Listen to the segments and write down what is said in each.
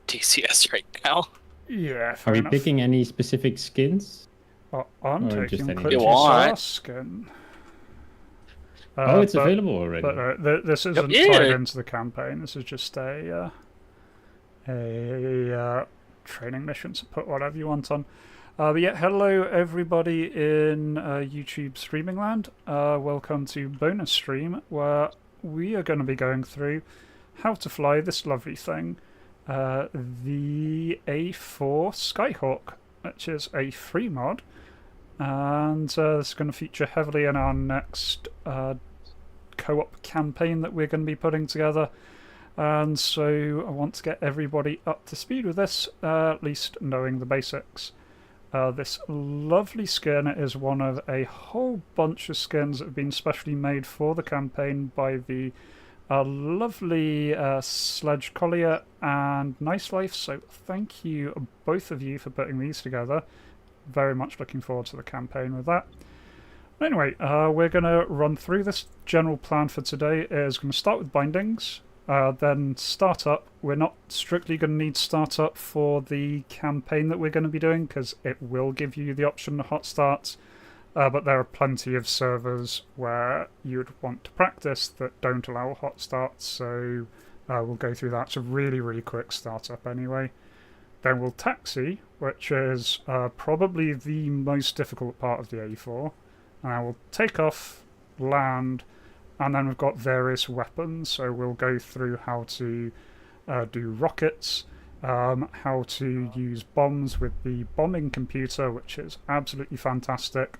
DCS right now. Yeah, Are fair we enough. picking any specific skins? I'm or just taking any? quick You want. skin. Oh, it's but, available already. But this isn't Yeah. tied into the campaign. This is just a training mission, so put whatever you want on. But yeah, hello everybody in YouTube streaming land. Welcome to bonus stream, where we are going to be going through how to fly this lovely thing, the A-4 Skyhawk, which is a free mod, and this is going to feature heavily in our next co-op campaign that we're going to be putting together. And so I want to get everybody up to speed with this, at least knowing the basics. This lovely skin is one of a whole bunch of skins that have been specially made for the campaign by the lovely Sledge Collier and Nice Life. So thank you, both of you, for putting these together. Very much looking forward to the campaign with that. Anyway, we're going to run through this. General plan for today is going to start with bindings. Then startup. We're not strictly going to need startup for the campaign that we're going to be doing, because it will give you the option to hot start, but there are plenty of servers where you'd want to practice that don't allow hot starts, so we'll go through that. It's a really quick startup anyway. Then we'll taxi, which is probably the most difficult part of the A4, and we'll take off, land, and then we've got various weapons, so we'll go through how to do rockets, how to use bombs with the bombing computer, which is absolutely fantastic,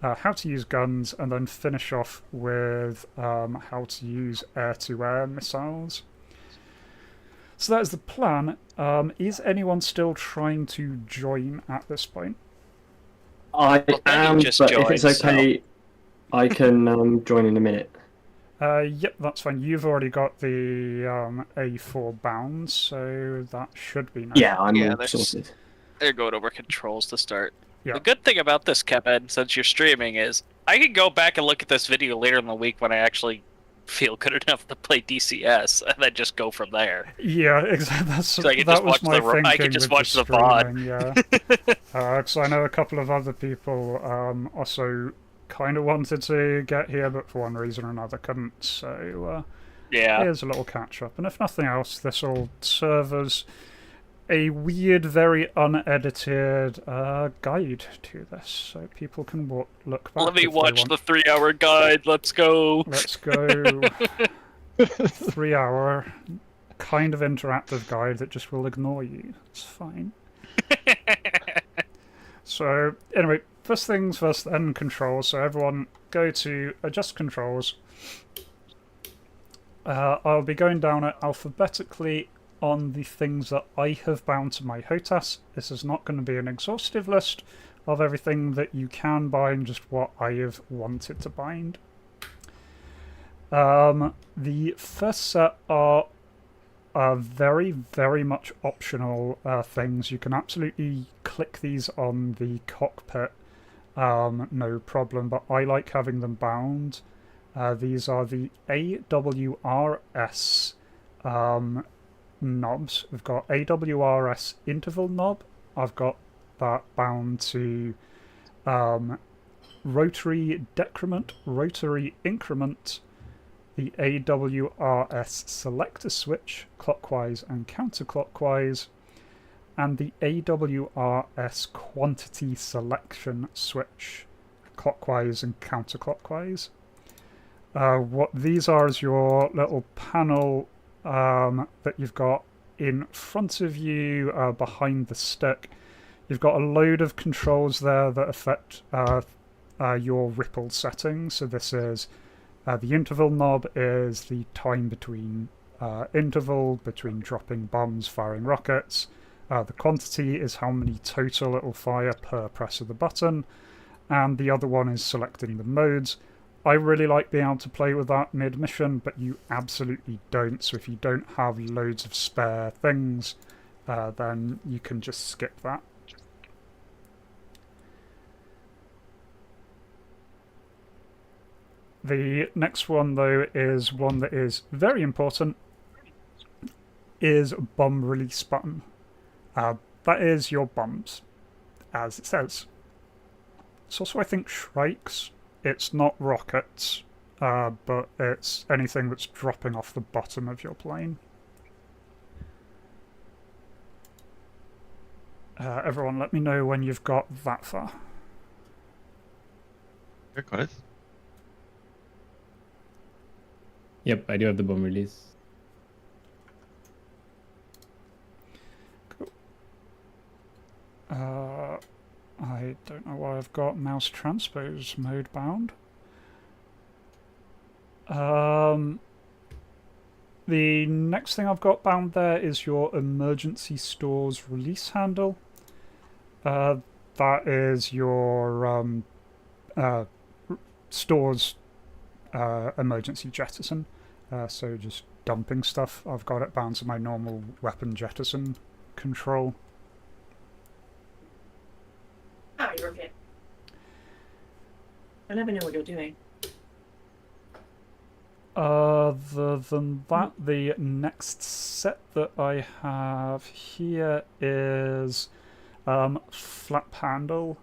how to use guns, and then finish off with how to use air-to-air missiles. So that is the plan. Is anyone still trying to join at this point? I am, but if it's okay, so I can join in a minute. Yep, that's fine. You've already got the A4 bound, so that should be nice. Yeah, I'm sorted. They're going over controls to start. Yeah. The good thing about this, Kevin, since you're streaming, is I can go back and look at this video later in the week when I actually feel good enough to play DCS, and then just go from there. Yeah, exactly. So that was my thinking. I can just watch the VOD. Yeah, because I know a couple of other people also kind of wanted to get here, but for one reason or another couldn't. So yeah, here's a little catch up, and if nothing else, this will serve as a weird, very unedited guide to this, so people can look back. Let me watch the 3-hour guide. Let's go. Let's go. 3-hour kind of interactive guide that just will ignore you. It's fine. So anyway, first things first, then controls. So everyone go to adjust controls. I'll be going down it alphabetically on the things that I have bound to my HOTAS. This is not going to be an exhaustive list of everything that you can bind, just what I have wanted to bind. The first set are very much optional things. You can absolutely click these on the cockpit, no problem, but I like having them bound. These are the AWRS knobs. We've got AWRS interval knob. I've got that bound to rotary decrement, rotary increment, the AWRS selector switch, clockwise and counterclockwise, and the AWRS quantity selection switch, clockwise and counterclockwise. What these are is your little panel that you've got in front of you, behind the stick. You've got a load of controls there that affect your ripple settings. So this is the interval knob is the time between interval between dropping bombs, firing rockets. The quantity is how many total it will fire per press of the button, and the other one is selecting the modes. I really like being able to play with that mid-mission, but you absolutely don't. So if you don't have loads of spare things, then you can just skip that. The next one, though, is one that is very important. is bomb release button. That is your bombs, as it says. It's also, I think, shrikes. It's not rockets, but it's anything that's dropping off the bottom of your plane. Everyone, let me know when you've got that far. I got it. Yep, I do have the bomb release. Cool. I don't know why I've got mouse transpose mode bound. The next thing I've got bound there is your emergency stores release handle. That is your stores emergency jettison. So just dumping stuff. I've got it bound to my normal weapon jettison control. Ah, you're okay. I never know what you're doing. Other than that, the next set that I have here is flap handle.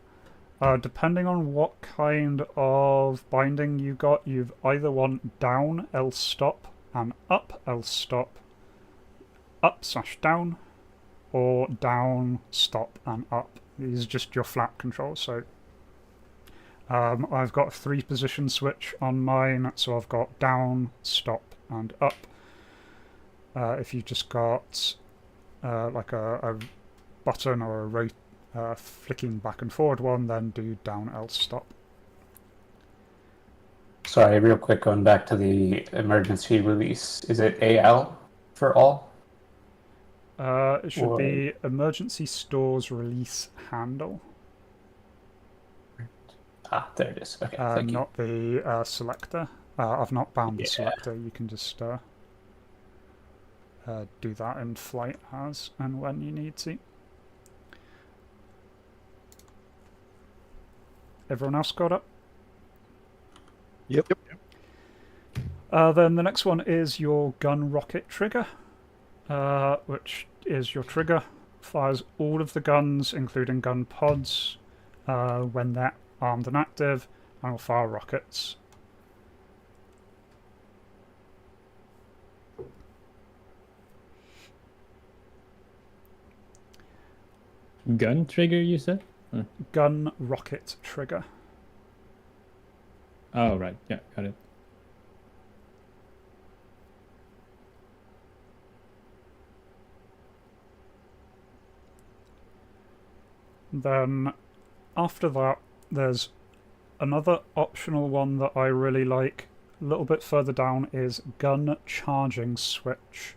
Depending on what kind of binding you got, you've either want down, else stop, and up, else stop, up/down, or down, stop, and up. These are just your flap controls, so I've got a 3-position switch on mine, so I've got down, stop, and up. If you've just got like a button or a flicking back and forward one, then do down, else, stop. Sorry, real quick, going back to the emergency release. Is it AL for all? It should be emergency stores release handle. Ah, there it is. Okay, thank you. Not the selector. I've not bound the selector. You can just do that in flight as and when you need to. Everyone else got up? Yep. Then the next one is your gun rocket trigger, which is your trigger. Fires all of the guns, including gun pods, when they're armed and active, and will fire rockets. Gun trigger, you said? Gun rocket trigger. Oh, right. Yeah, got it. Then after that, there's another optional one that I really like. A little bit further down is gun charging switch,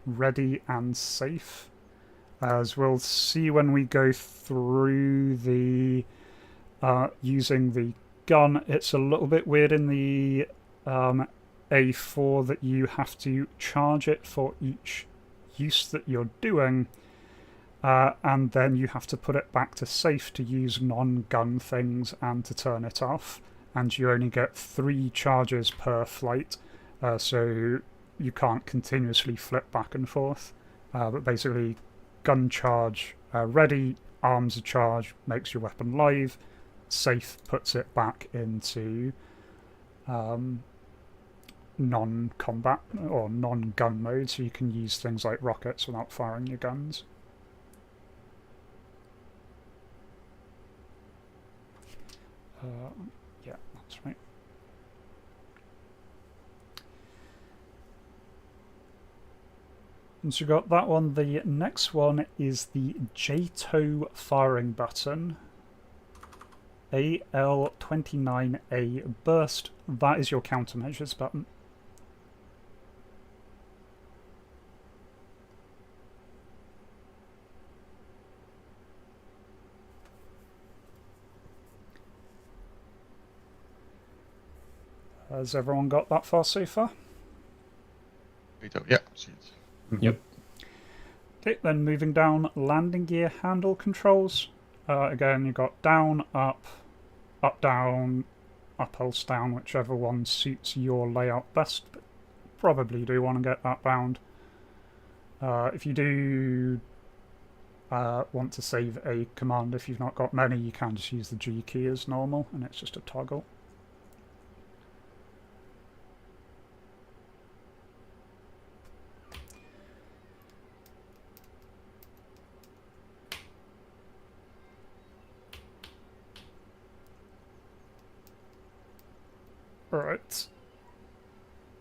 ready and safe. As we'll see when we go through the using the gun, it's a little bit weird in the A4 that you have to charge it for each use that you're doing. And then you have to put it back to safe to use non-gun things and to turn it off. And you only get 3 charges per flight, so you can't continuously flip back and forth. But basically, gun charge ready, arms a charge, makes your weapon live. Safe puts it back into non-combat or non-gun mode, so you can use things like rockets without firing your guns. Yeah, that's right. Once you've got that one, the next one is the JTOW firing button. AL29A burst. That is your countermeasures button. Has everyone got that far so far? Yeah, see it. Yep. Okay, then moving down, landing gear handle controls. Again, you've got down, up, down, up, else down, whichever one suits your layout best. But probably do want to get that bound. If you do want to save a command, if you've not got many, you can just use the G key as normal, and it's just a toggle. Right.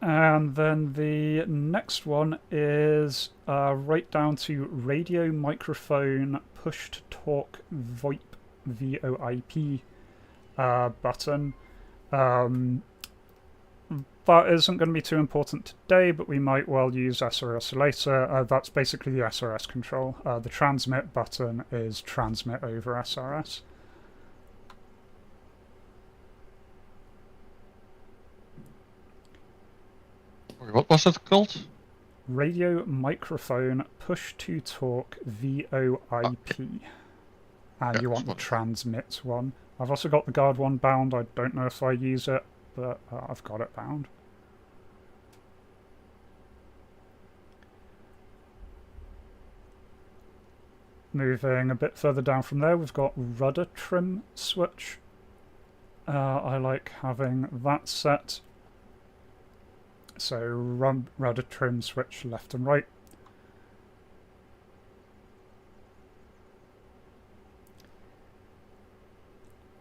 And then the next one is right down to radio microphone push to talk VoIP VoIP button. That isn't going to be too important today, but we might well use SRS later. That's basically the SRS control. The transmit button is transmit over SRS. What was it called? Radio microphone push to talk VoIP. And you want the transmit one. I've also got the guard one bound. I don't know if I use it, but I've got it bound. Moving a bit further down from there, we've got rudder trim switch. I like having that set. So rudder trim switch left and right.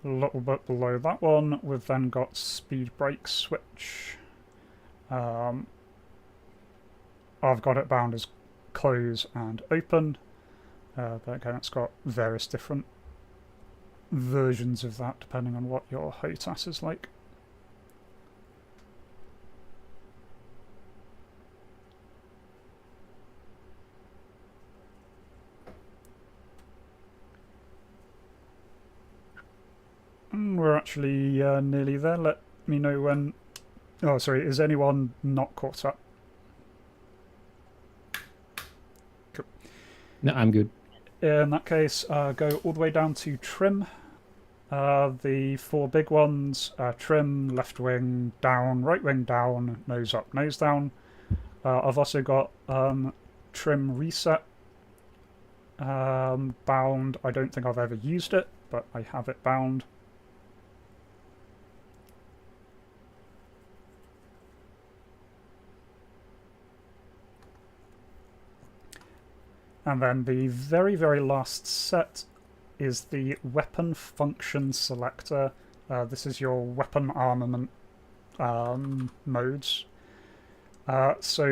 A little bit below that one, we've then got speed brake switch. I've got it bound as close and open, but again it's got various different versions of that depending on what your HOTAS is like. We're actually nearly there. Let me know when... Oh, sorry, is anyone not caught up? Cool. No, I'm good. In that case, go all the way down to trim. The four big ones, trim, left wing down, right wing down, nose up, nose down. I've also got trim reset bound. I don't think I've ever used it, but I have it bound. And then the very, very last set is the weapon function selector. This is your weapon armament modes. So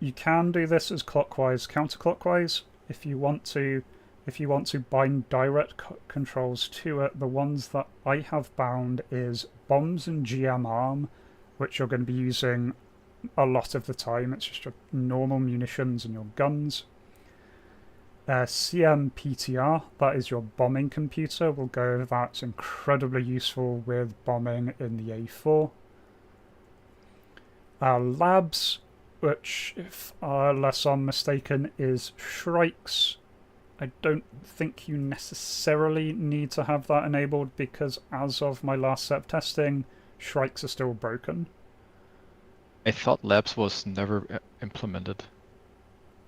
you can do this as clockwise, counterclockwise if you want to. If you want to bind direct controls to it, the ones that I have bound is bombs and GM arm, which you're going to be using a lot of the time. It's just your normal munitions and your guns. CMPTR, that is your bombing computer. We'll go over that. It's incredibly useful with bombing in the A-4. Labs, which, if unless I'm mistaken, is Shrikes. I don't think you necessarily need to have that enabled because as of my last set of testing, Shrikes are still broken. I thought Labs was never implemented.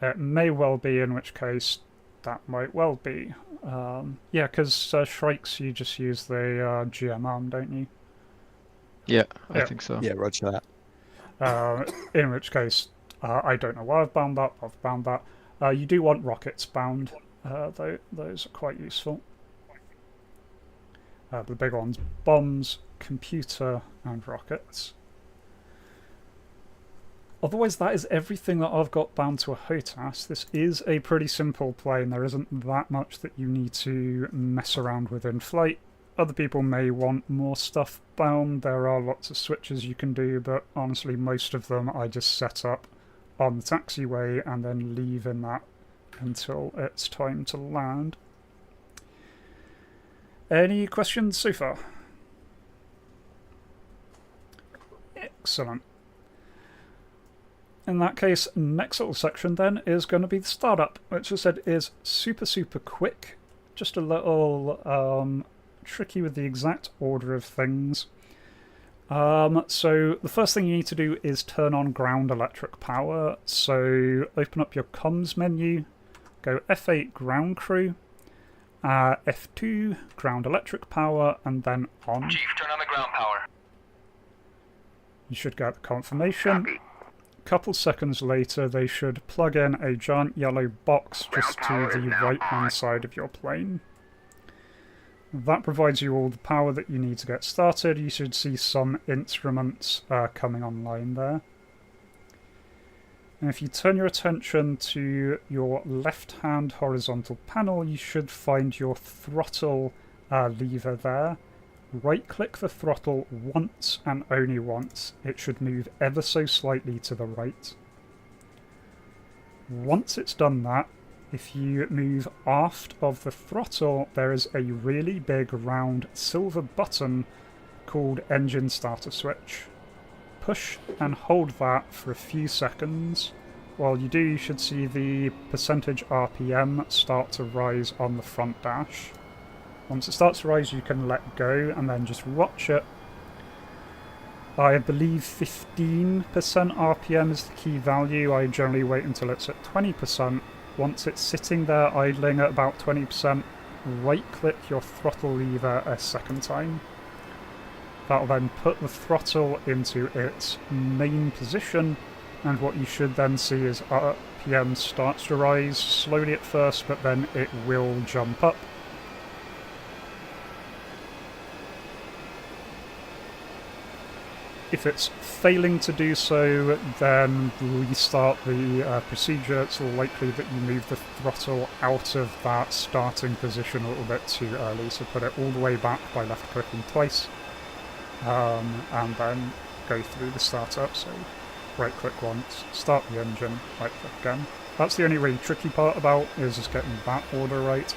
It may well be, in which case that might well be. Yeah, because Shrikes, you just use the GM arm, don't you? Yeah, I think so. Yeah, roger that. In which case, I don't know why I've bound that, I've bound that. You do want rockets bound, though those are quite useful. The big ones, bombs, computer, and rockets. Otherwise, that is everything that I've got bound to a HOTAS. This is a pretty simple plane. There isn't that much that you need to mess around with in flight. Other people may want more stuff bound. There are lots of switches you can do, but honestly, most of them I just set up on the taxiway and then leave in that until it's time to land. Any questions so far? Excellent. In that case, next little section then is going to be the startup, which I said is super quick. Just a little tricky with the exact order of things. So the first thing you need to do is turn on ground electric power. So open up your comms menu, go F8 ground crew, F2 ground electric power, and then on. Chief, turn on the ground power. You should get the confirmation. A couple seconds later, they should plug in a giant yellow box just to the right-hand side of your plane. That provides you all the power that you need to get started. You should see some instruments coming online there. And if you turn your attention to your left-hand horizontal panel, you should find your throttle lever there. Right-click the throttle once and only once. It should move ever so slightly to the right. Once it's done that, if you move aft of the throttle, there is a really big round silver button called Engine Starter Switch. Push and hold that for a few seconds. While you do, you should see the percentage RPM start to rise on the front dash. Once it starts to rise, you can let go and then just watch it. I believe 15% RPM is the key value. I generally wait until it's at 20%. Once it's sitting there idling at about 20%, right-click your throttle lever a second time. That'll then put the throttle into its main position, and what you should then see is RPM starts to rise slowly at first, but then it will jump up. If it's failing to do so, then restart the procedure. It's likely that you move the throttle out of that starting position a little bit too early, so put it all the way back by left-clicking twice, and then go through the startup. So right-click once, start the engine, right-click again. That's the only really tricky part about is just getting that order right.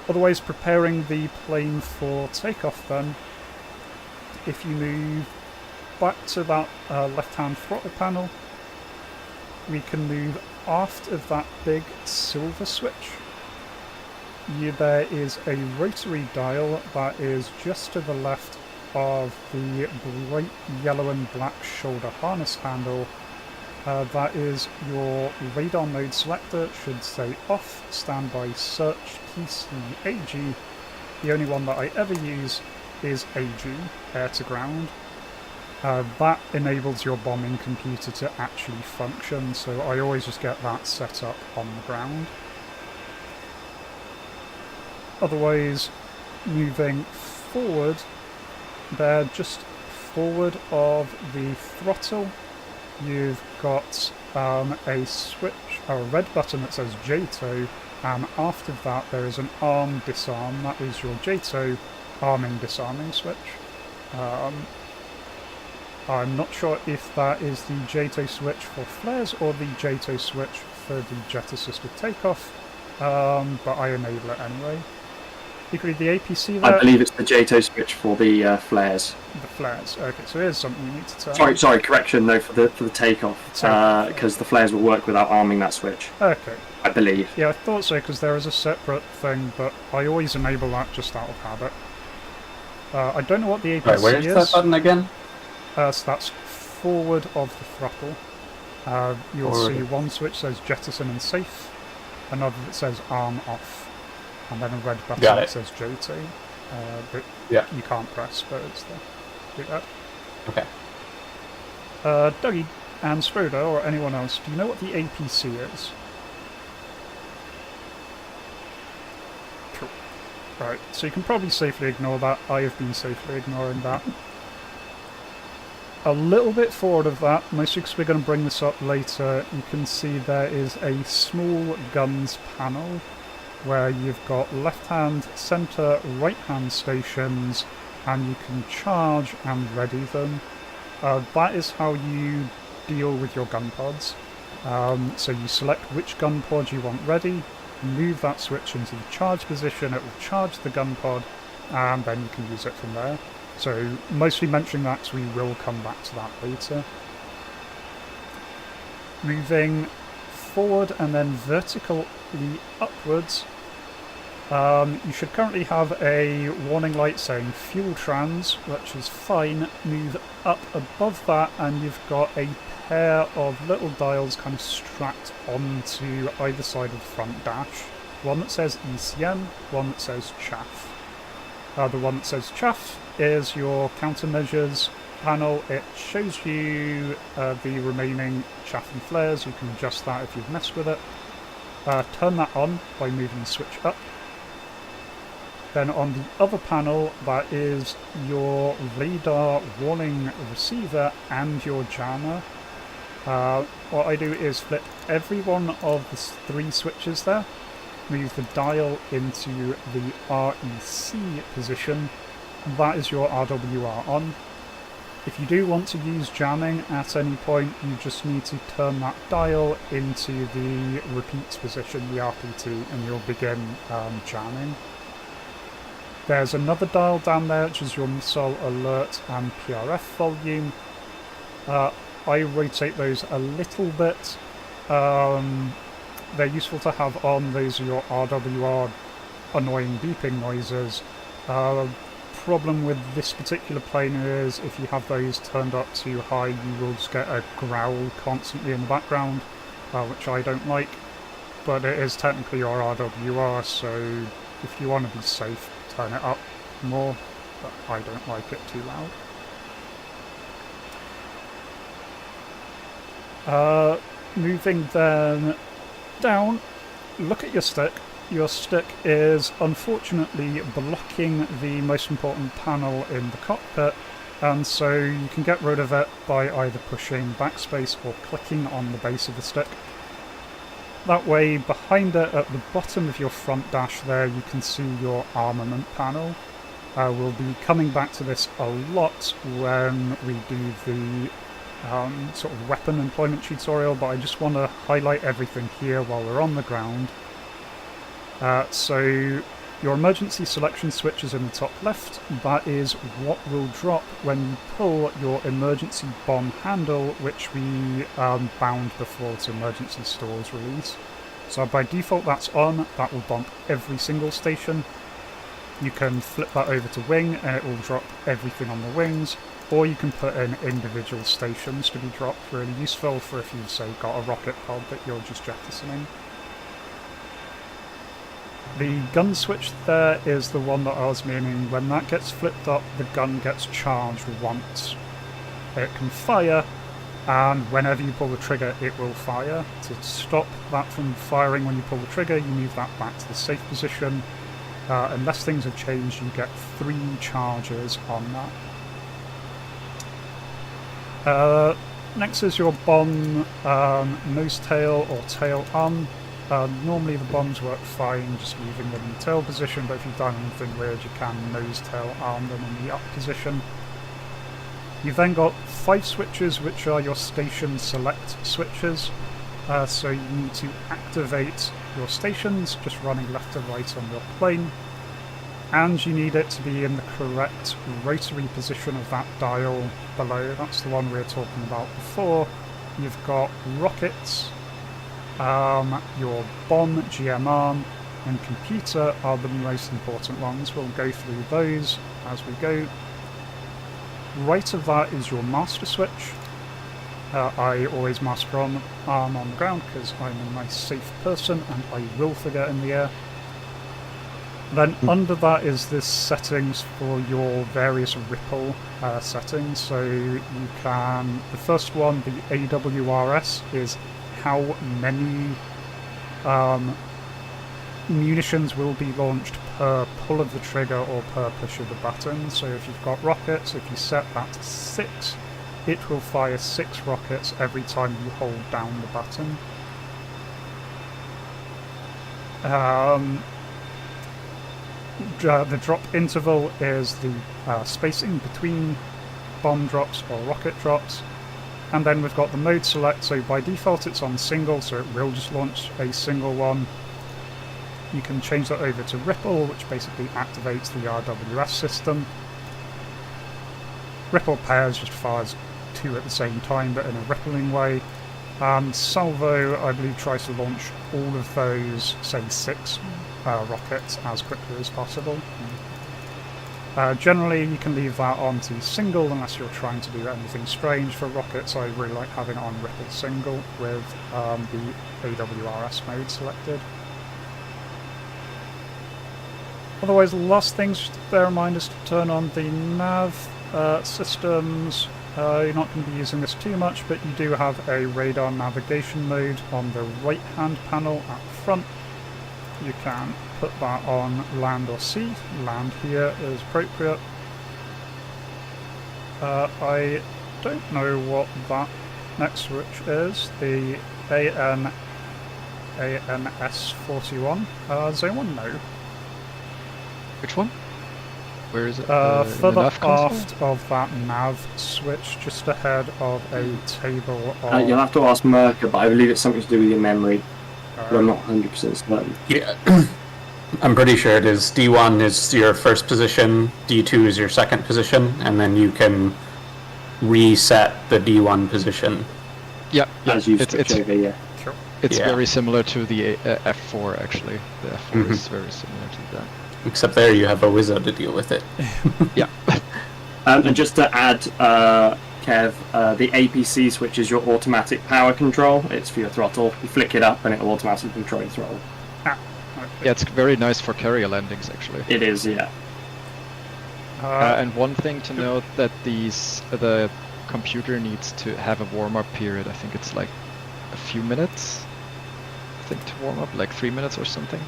Otherwise, preparing the plane for takeoff then. If you move back to that left-hand throttle panel, we can move aft of that big silver switch. There is a rotary dial that is just to the left of the bright yellow and black shoulder harness handle. That is your radar mode selector. It should say off, standby search, PCAG. The only one that I ever use is AG, air to ground. That enables your bombing computer to actually function, so I always just get that set up on the ground. Otherwise, moving forward, there just forward of the throttle, you've got a switch, or a red button that says JTO, and after that there is an arm disarm. That is your JTO arming disarming switch. I'm not sure if that is the JTO switch for flares or the JTO switch for the jet assisted takeoff, but I enable it anyway. Equally, the APC there... I believe it's the JTO switch for the flares. The flares, okay, so here's something you need to turn. Sorry, correction, no, for the takeoff, because the flares will work without arming that switch. Okay. I believe. Yeah, I thought so, because there is a separate thing, but I always enable that just out of habit. I don't know what the APC Right, where's that button again? So that's forward of the throttle. You'll see one switch says jettison and safe, another that says arm off, and then a red button that says JT. But you can't press, but it's there. Do that. Okay. Dougie and Sproda, or anyone else, do you know what the APC is? Cool. Right, so you can probably safely ignore that. I have been safely ignoring that. A little bit forward of that, mostly because we're going to bring this up later, you can see there is a small guns panel where you've got left-hand, centre, right-hand stations, and you can charge and ready them. That is how you deal with your gun pods. So you select which gun pod you want ready, move that switch into the charge position, it will charge the gun pod, and then you can use it from there. So, mostly mentioning that because we will come back to that later. Moving forward and then vertically upwards, You should currently have a warning light saying fuel trans, which is fine. Move up above that and you've got a pair of little dials kind of strapped onto either side of the front dash. One that says ECM, one that says chaff. The one that says chaff is your countermeasures panel. It shows you the remaining chaff and flares. You can adjust that if you've messed with it. Turn that on by moving the switch up. Then on the other panel, that is your radar warning receiver and your jammer. What I do is flip every one of the 3 switches there, move the dial into the REC position, and that is your RWR on. If you do want to use jamming at any point, you just need to turn that dial into the repeats position, the RPT, and you'll begin jamming. There's another dial down there, which is your missile alert and PRF volume. I rotate those a little bit. They're useful to have on. Those are your RWR annoying beeping noises. Problem with this particular plane is if you have those turned up too high, you will just get a growl constantly in the background, which I don't like. But it is technically your RWR, so if you want to be safe, turn it up more, but I don't like it too loud. Moving then down, look at your stick. Your stick is unfortunately blocking the most important panel in the cockpit, and so you can get rid of it by either pushing backspace or clicking on the base of the stick. That way, behind it at the bottom of your front dash there, you can see your armament panel. We'll be coming back to this a lot when we do the sort of weapon employment tutorial, but I just want to highlight everything here while we're on the ground. So your emergency selection switch is in the top left. That is what will drop when you pull your emergency bomb handle, which we bound before its emergency stores release. So by default that's on. That will bump every single station. You can flip that over to wing and it will drop everything on the wings, or you can put in individual stations to be dropped. Really useful for if you've, say, got a rocket pod that you're just jettisoning. The gun switch there is the one that I was meaning. When that gets flipped up, the gun gets charged once. It can fire, and whenever you pull the trigger, it will fire. To stop that from firing when you pull the trigger, you move that back to the safe position. Unless things have changed, you get 3 charges on that. Next is your bomb nose tail or tail arm. Normally the bombs work fine just leaving them in the tail position, but if you've done anything weird you can nose tail arm them in the up position. You've then got 5 switches which are your station select switches, so you need to activate your stations just running left to right on your plane, and you need it to be in the correct rotary position of that dial below. That's the one we were talking about before. You've got rockets, your bomb, GM arm, and computer are the most important ones. We'll go through those as we go. Right of that is your master switch. I always master arm on the ground because I'm a nice safe person and I will forget in the air. Then under that is this settings for your various ripple settings. So you can, the first one, the AWRS, is how many munitions will be launched per pull of the trigger or per push of the button. So if you've got rockets, if you set that to 6, it will fire 6 rockets every time you hold down the button. The drop interval is the spacing between bomb drops or rocket drops. And then we've got the mode select, so by default it's on single, so it will just launch a single one. You can change that over to ripple, which basically activates the RWS system. Ripple pairs just fires 2 at the same time, but in a rippling way. And salvo, I believe, tries to launch all of those, say 6 rockets as quickly as possible. Generally, you can leave that on to single unless you're trying to do anything strange. For rockets, I really like having it on ripple single with the AWRS mode selected. Otherwise, the last things to bear in mind is to turn on the nav systems. You're not going to be using this too much, but you do have a radar navigation mode on the right-hand panel at front. You can put that on land or sea. Land here is appropriate. I don't know what that next switch is. The ANS41. Does anyone know? Which one? Where is it? Further nav console? aft of that nav switch, just ahead of a table of... You'll have to ask Merker, but I believe it's something to do with your memory. But I'm not 100% certain. Yeah, I'm pretty sure it is. D1 is your first position, D2 is your second position, and then you can reset the D1 position. Yeah, As you switch over, yeah. Sure. it's Yeah. very similar to the F4 actually. The F4 is very similar to that. Except there you have a wizard to deal with it. Yeah. And just to add, Kev, the APC switch is your automatic power control. It's for your throttle. You flick it up and it will automatically control your throttle. Yeah, it's very nice for carrier landings actually. It is, yeah. And one thing to note that the computer needs to have a warm-up period. I think it's like a few minutes. I think to warm up, like 3 minutes or something.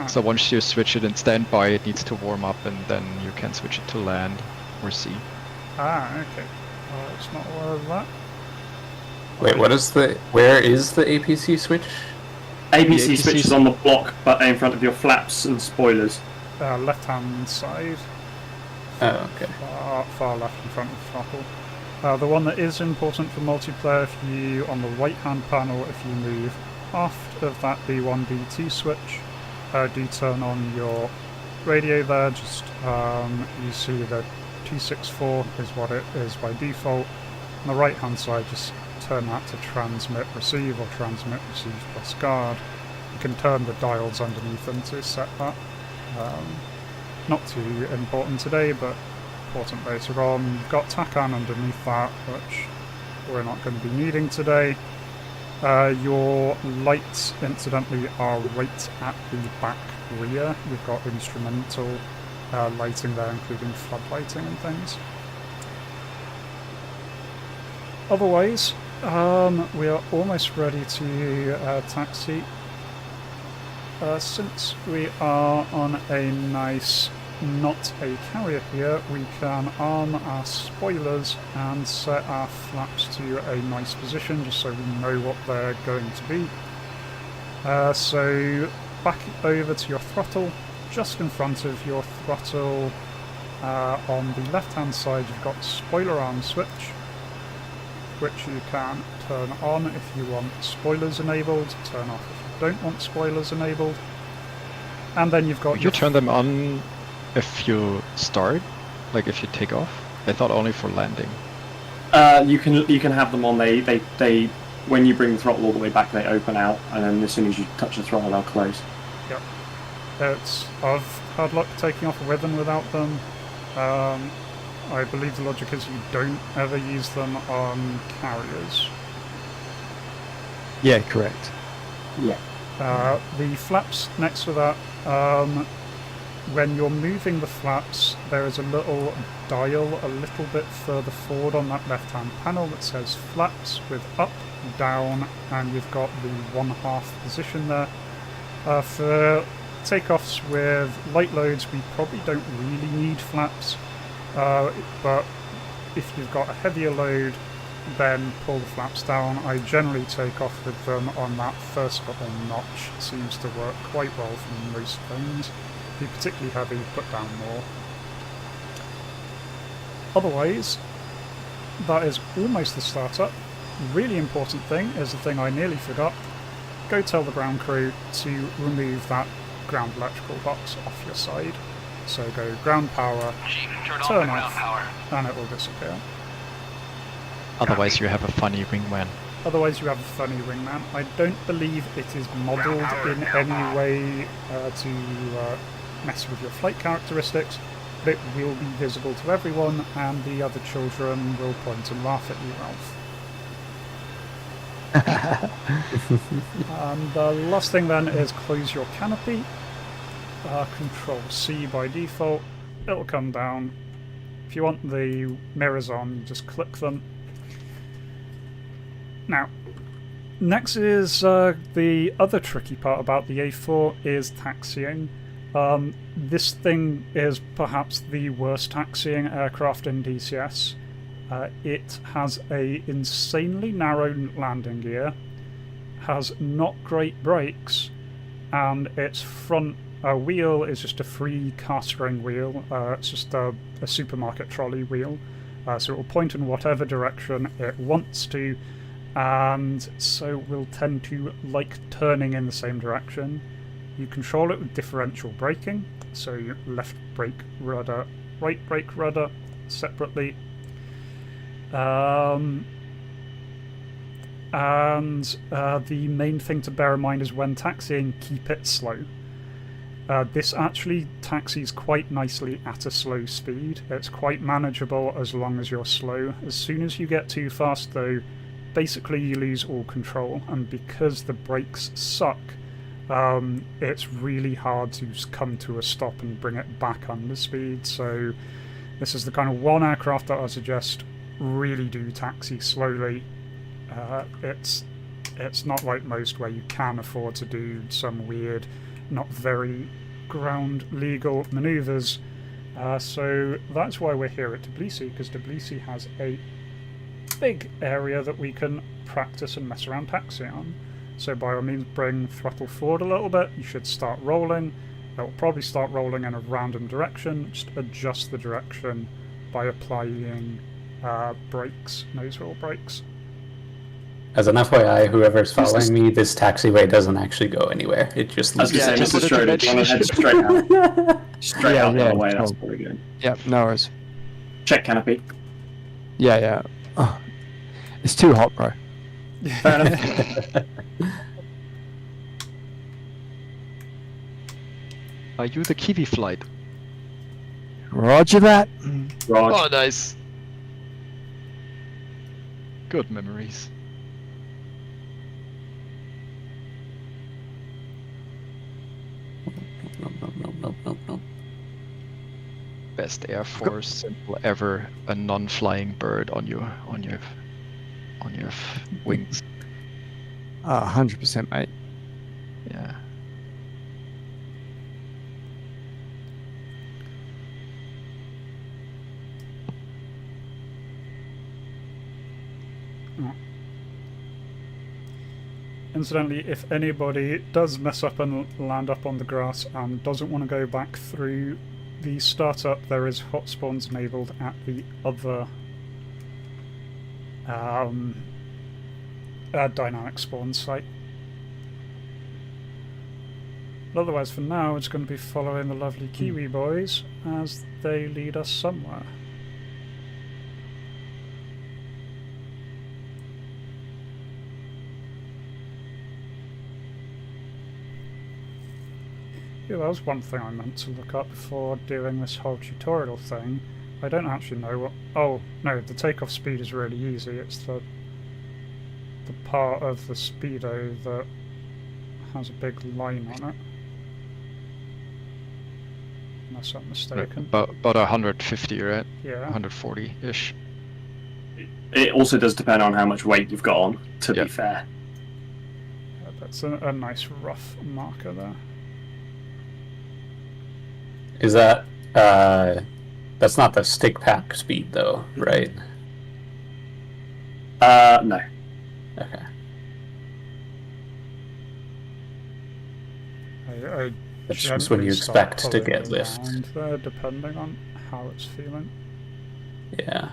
So once you switch it in standby, it needs to warm up, and then you can switch it to land or sea. Okay. It's not aware of that. Wait, where is the APC switch? APC APC switch is on the block, but in front of your flaps and spoilers. Left-hand side. Oh, okay. Far left in front of the throttle. The one that is important for multiplayer, if you, on the right-hand panel, if you move aft of that B1, B2 switch, do turn on your radio there. Just you see the 264 is what it is by default. On the right-hand side, just turn that to transmit receive or transmit receive plus guard. You can turn the dials underneath them to set that. Not too important today, but important later on. You've got TACAN underneath that, which we're not going to be needing today. Your lights, incidentally, are right at the back rear. You've got instrumental lighting there, including flood lighting and things. Otherwise, we are almost ready to taxi. Since we are on a nice, not a carrier here, we can arm our spoilers and set our flaps to a nice position just so we know what they're going to be. So back over to your throttle. Just in front of your throttle on the left hand side you've got spoiler arm switch, which you can turn on if you want spoilers enabled, turn off if you don't want spoilers enabled. And then you've got You turn them on if you start, like if you take off. I thought only for landing. You can have them on. They when you bring the throttle all the way back, they open out, and then as soon as you touch the throttle, they'll close. Yep. I've had luck taking off with and without them. I believe the logic is you don't ever use them on carriers. Yeah, correct. Yeah. The flaps next to that, when you're moving the flaps, there is a little dial a little bit further forward on that left-hand panel that says flaps with up, down, and you've got the 1/2 position there. For takeoffs with light loads, we probably don't really need flaps, but if you've got a heavier load, then pull the flaps down. I generally take off with them on that first little notch. It seems to work quite well for most things. If you're particularly heavy, put down more. Otherwise, that is almost the startup. Really important thing is the thing I nearly forgot. Go tell the ground crew to remove that ground electrical box off your side. So go ground power, turn off, and it will disappear. Otherwise, you have a funny wingman. otherwise you have a funny wingman. I don't believe it is modelled in any way to mess with your flight characteristics, but it will be visible to everyone, and the other children will point and laugh at you, Ralph. And the last thing then is close your canopy. Control C by default. It'll come down. If you want the mirrors on, just click them. Now, next is the other tricky part about the A4 is taxiing. This thing is perhaps the worst taxiing aircraft in DCS. It has a insanely narrow landing gear, has not great brakes, and its front wheel is just a free castering wheel. It's just a supermarket trolley wheel, so it will point in whatever direction it wants to, and so will tend to like turning in the same direction. You control it with differential braking, so your left brake rudder, right brake rudder separately. And the main thing to bear in mind is when taxiing, keep it slow. This actually taxis quite nicely at a slow speed. It's quite manageable as long as you're slow. As soon as you get too fast though, basically you lose all control, and because the brakes suck, it's really hard to just come to a stop and bring it back under speed. So this is the kind of one aircraft that I suggest really do taxi slowly. It's not like most where you can afford to do some weird, not very ground legal maneuvers. So that's why we're here at Tbilisi, because Tbilisi has a big area that we can practice and mess around taxiing on. So by all means, bring throttle forward a little bit. You should start rolling. It will probably start rolling in a random direction. Just adjust the direction by applying brakes, nose wheel brakes. As an FYI, whoever's following me, this taxiway doesn't actually go anywhere. It just I was leads. going to say, Mr. Schroeder, do you want to head straight out? Straight out the other way, that's probably good. Yeah, no worries. Check canopy. Yeah. Oh, it's too hot, bro. Fair enough. Are you the Kiwi flight? Roger that. Rog. Oh, nice. Good memories. No. Best Air Force symbol ever. A non-flying bird on your wings. 100%, mate. Yeah. Incidentally, if anybody does mess up and land up on the grass and doesn't want to go back through the startup, there is hot spawns enabled at the other dynamic spawn site. But otherwise, for now, it's going to be following the lovely Kiwi boys as they lead us somewhere. Yeah, that was one thing I meant to look up before doing this whole tutorial thing. I don't actually know what... Oh, no, the takeoff speed is really easy. It's the part of the speedo that has a big line on it. Unless I'm mistaken. About 150, right? Yeah. 140-ish. It also does depend on how much weight you've got on, to be fair. Yeah, that's a nice rough marker there. Is that that's not the stick pack speed though, right? No. Okay. That's just when you expect to get lift. There, depending on how it's feeling. Yeah.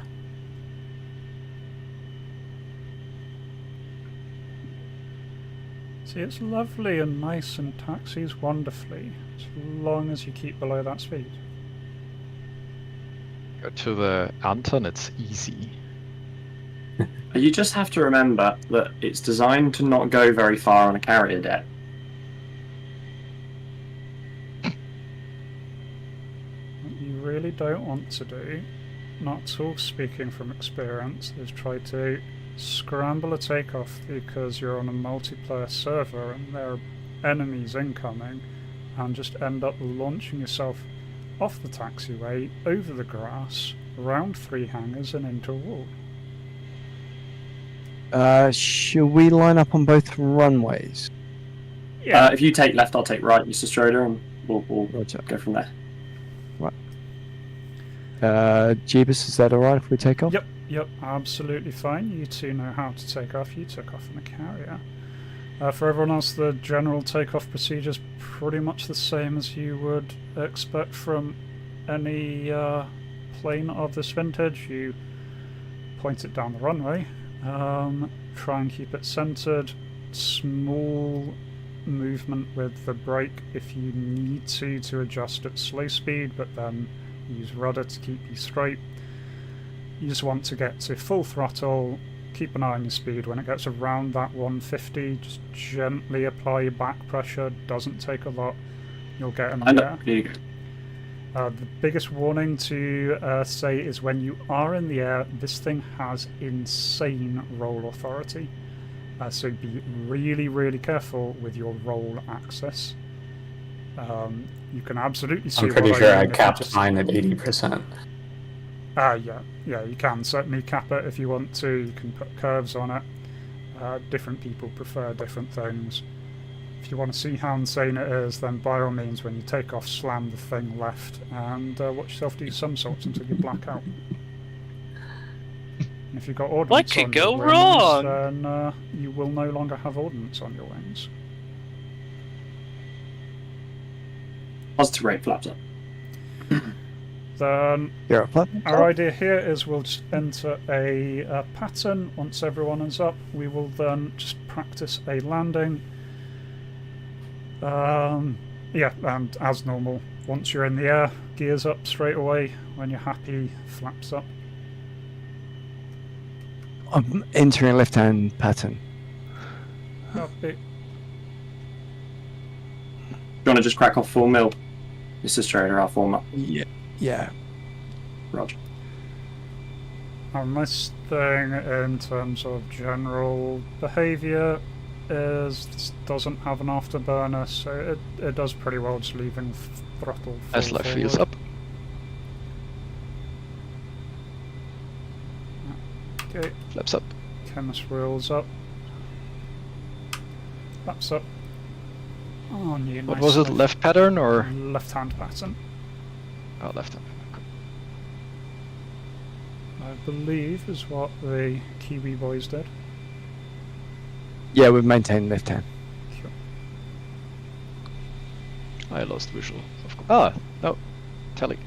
See, it's lovely and nice and taxis wonderfully, as long as you keep below that speed. Go to the Anton, it's easy. You just have to remember that it's designed to not go very far on a carrier deck. What you really don't want to do, not at all speaking from experience, is try to scramble a takeoff because you're on a multiplayer server and there are enemies incoming, and just end up launching yourself off the taxiway, over the grass, around 3 hangars and into a wall. Should we line up on both runways? Yeah. If you take left, I'll take right, Mr. Stroder, and we'll Roger. go from there. Jeebus, is that alright if we take off? Yep, absolutely fine. You two know how to take off. You took off in a carrier. For everyone else, the general takeoff procedure is pretty much the same as you would expect from any plane of this vintage. You point it down the runway, try and keep it centered, small movement with the brake if you need to adjust at slow speed, but then use rudder to keep you straight. You just want to get to full throttle, keep an eye on your speed. When it gets around that 150, just gently apply your back pressure, doesn't take a lot, you'll get in the air. Here you go. The biggest warning to say is when you are in the air, this thing has insane roll authority. So be really careful with your roll access. You can absolutely see I'm pretty what sure I I mean if you capped just- mine at 80%. Yeah, you can certainly cap it if you want to. You can put curves on it. Different people prefer different things. If you want to see how insane it is, then by all means, when you take off, slam the thing left and watch yourself do somersaults until you black out. And if you've got ordnance What could on go your wings, wrong? then you will no longer have ordnance on your wings. Positive rate flaps up. Then You're up. our idea here is we'll just enter a pattern. Once everyone is up, we will then just practice a landing. Yeah, and as normal, once you're in the air, gears up straight away. When you're happy, flaps up. I'm entering left-hand pattern. Copy. Do you want to just crack off full mil? Mr. Stroder, I'll form up. Yeah. Roger. And this thing, in terms of general behaviour, is this doesn't have an afterburner, so it does pretty well just leaving throttle full As left wheels forward. up. Okay, Flaps up. chemist wheels up. Flaps up. Oh, new What nice was it? Left pattern or? left-hand pattern. Oh, left hand. I believe is what the Kiwi boys did. Yeah, we've maintained left-hand. Sure. I lost visual. Of course. Ah, no. Tally.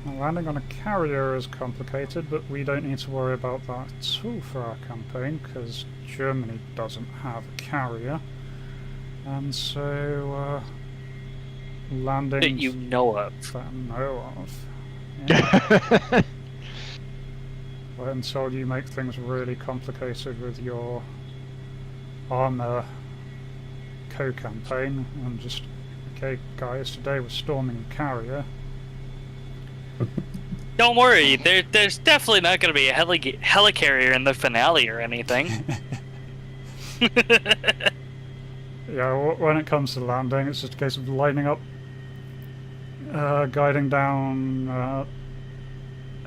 Now, landing on a carrier is complicated, but we don't need to worry about that at all for our campaign, because Germany doesn't have a carrier. And so, landing That you know of. that I know of. Yeah. Well, until you make things really complicated with your armor co-campaign, and just, okay guys, today we're storming a carrier. Don't worry, there's definitely not going to be a helicarrier in the finale or anything. Yeah, when it comes to landing, it's just a case of lining up, guiding down,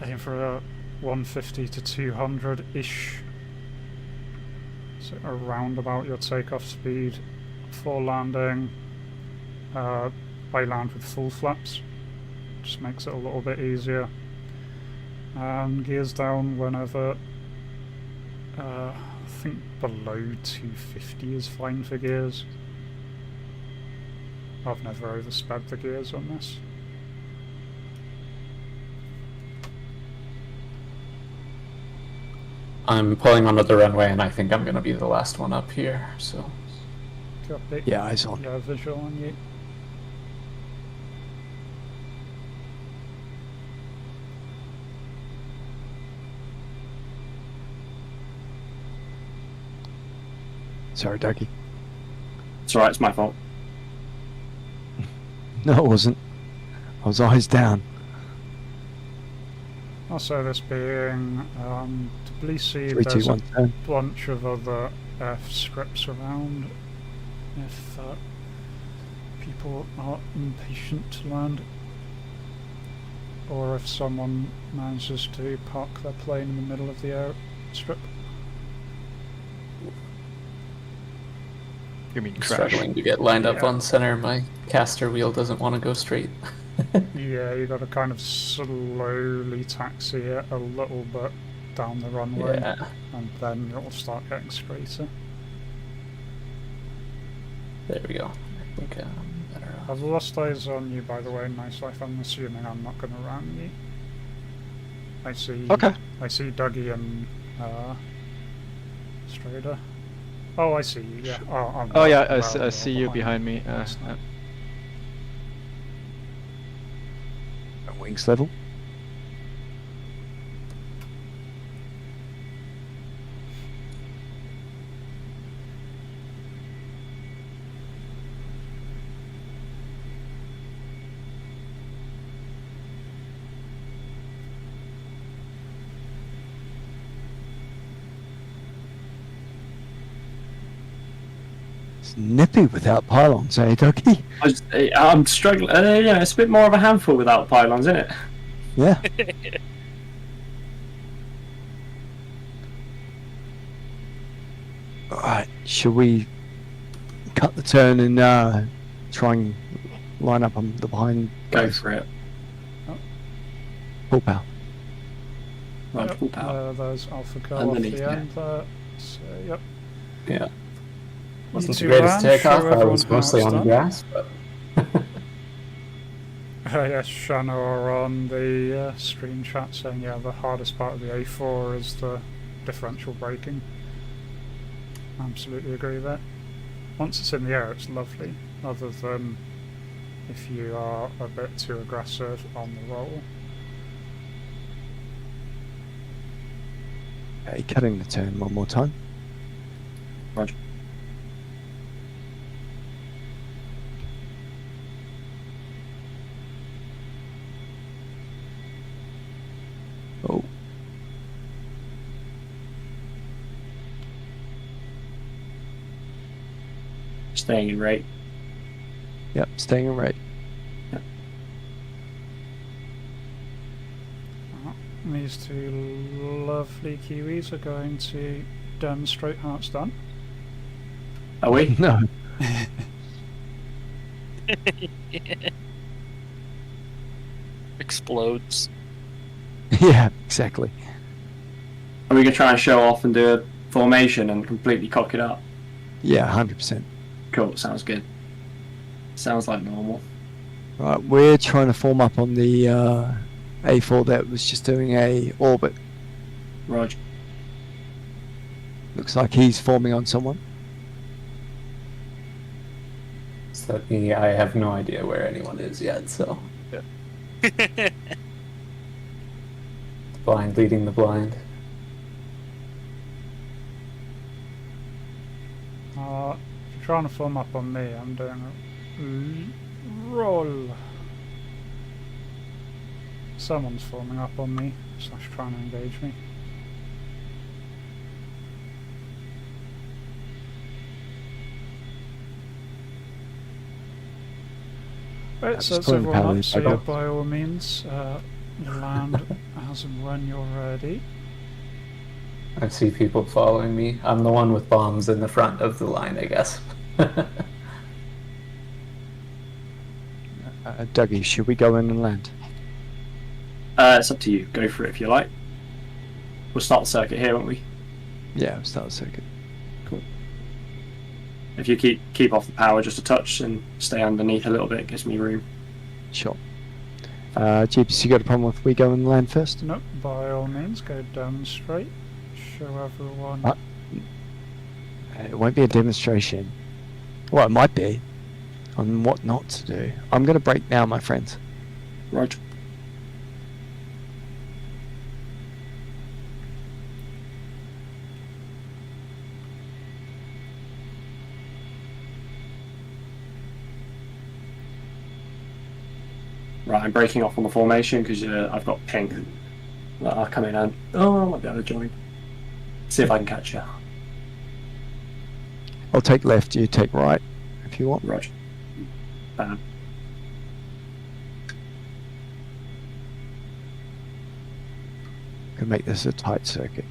aim for a 150 to 200-ish, so around about your takeoff speed. For landing, I land with full flaps, just makes it a little bit easier. And gears down whenever, I think below 250 is fine for gears. I've never oversped the gears on this. I'm pulling onto the runway, and I think I'm going to be the last one up here. So. Copy. Yeah, eyes on. Yeah, visual on you. Sorry, Dougie. It's alright, it's my fault. No, it wasn't. I was eyes down. Also, this being Tbilisi, 3, there's 2, 1, a turn. bunch of other F scripts around. If people are impatient to land, or if someone manages to park their plane in the middle of the airstrip. You mean crash? Struggling to get lined up Yeah. on center. My caster wheel doesn't want to go straight. Yeah, you got to kind of slowly taxi it a little bit down the runway, Yeah. and then it'll start getting straighter. There we go. I think I'm better off. I've lost eyes on you, by the way, Nice Life. I'm assuming I'm not going to ram you. I see. Okay. I see Dougie and Strader. Oh, I see you. Yeah. I'm Oh yeah, well, I see you behind me. That's nice. Wings level. It's nippy without pylons, eh, Dougie? I'm struggling. Yeah, it's a bit more of a handful without pylons, isn't it? Yeah. Alright, should we cut the turn and try and line up on the behind Go guys? for it. Full power. Right, full power. There's Alpha Girl off Underneath, the yeah. end there. So, yep. Yeah. Wasn't the two greatest land, takeoff. show I everyone was how mostly it's on the done. grass, but. Yes, Shanna are on the stream chat saying, yeah, the hardest part of the A4 is the differential braking. Absolutely agree with that. Once it's in the air, it's lovely, other than if you are a bit too aggressive on the roll. Okay, cutting the turn one more time. Roger. Oh, Staying in rate. yep, staying in rate. These two lovely Kiwis are going to demonstrate how it's done. Are we? No. Explodes. Yeah, exactly. Are we going to try and show off and do a formation and completely cock it up? Yeah, 100%. Cool, sounds good. Sounds like normal. Right, we're trying to form up on the A4 that was just doing a orbit. Roger. Looks like he's forming on someone. So I have no idea where anyone is yet, so. Blind leading the blind. If you're trying to form up on me, I'm doing a roll. Someone's forming up on me, / trying to engage me. Right, so just that's pulling everyone power up, so back yeah, off. by all means, land as and when you're ready. I see people following me. I'm the one with bombs in the front of the line, I guess. Dougie, should we go in and land? It's up to you. Go for it if you like. We'll start the circuit here, won't we? Yeah, we'll start the circuit. If you keep off the power just a touch and stay underneath a little bit, gives me room. Sure. Jeeps, you got a problem if we go and land first? Nope, by all means, go demonstrate. show everyone. It won't be a demonstration. Well, it might be on what not to do. I'm going to break now, my friends. Roger. Right, I'm breaking off on the formation because I've got pink. I'll come in and I might be able to join. See if I can catch you. I'll take left, you take right, if you want. Roger. Bam. Can make this a tight circuit.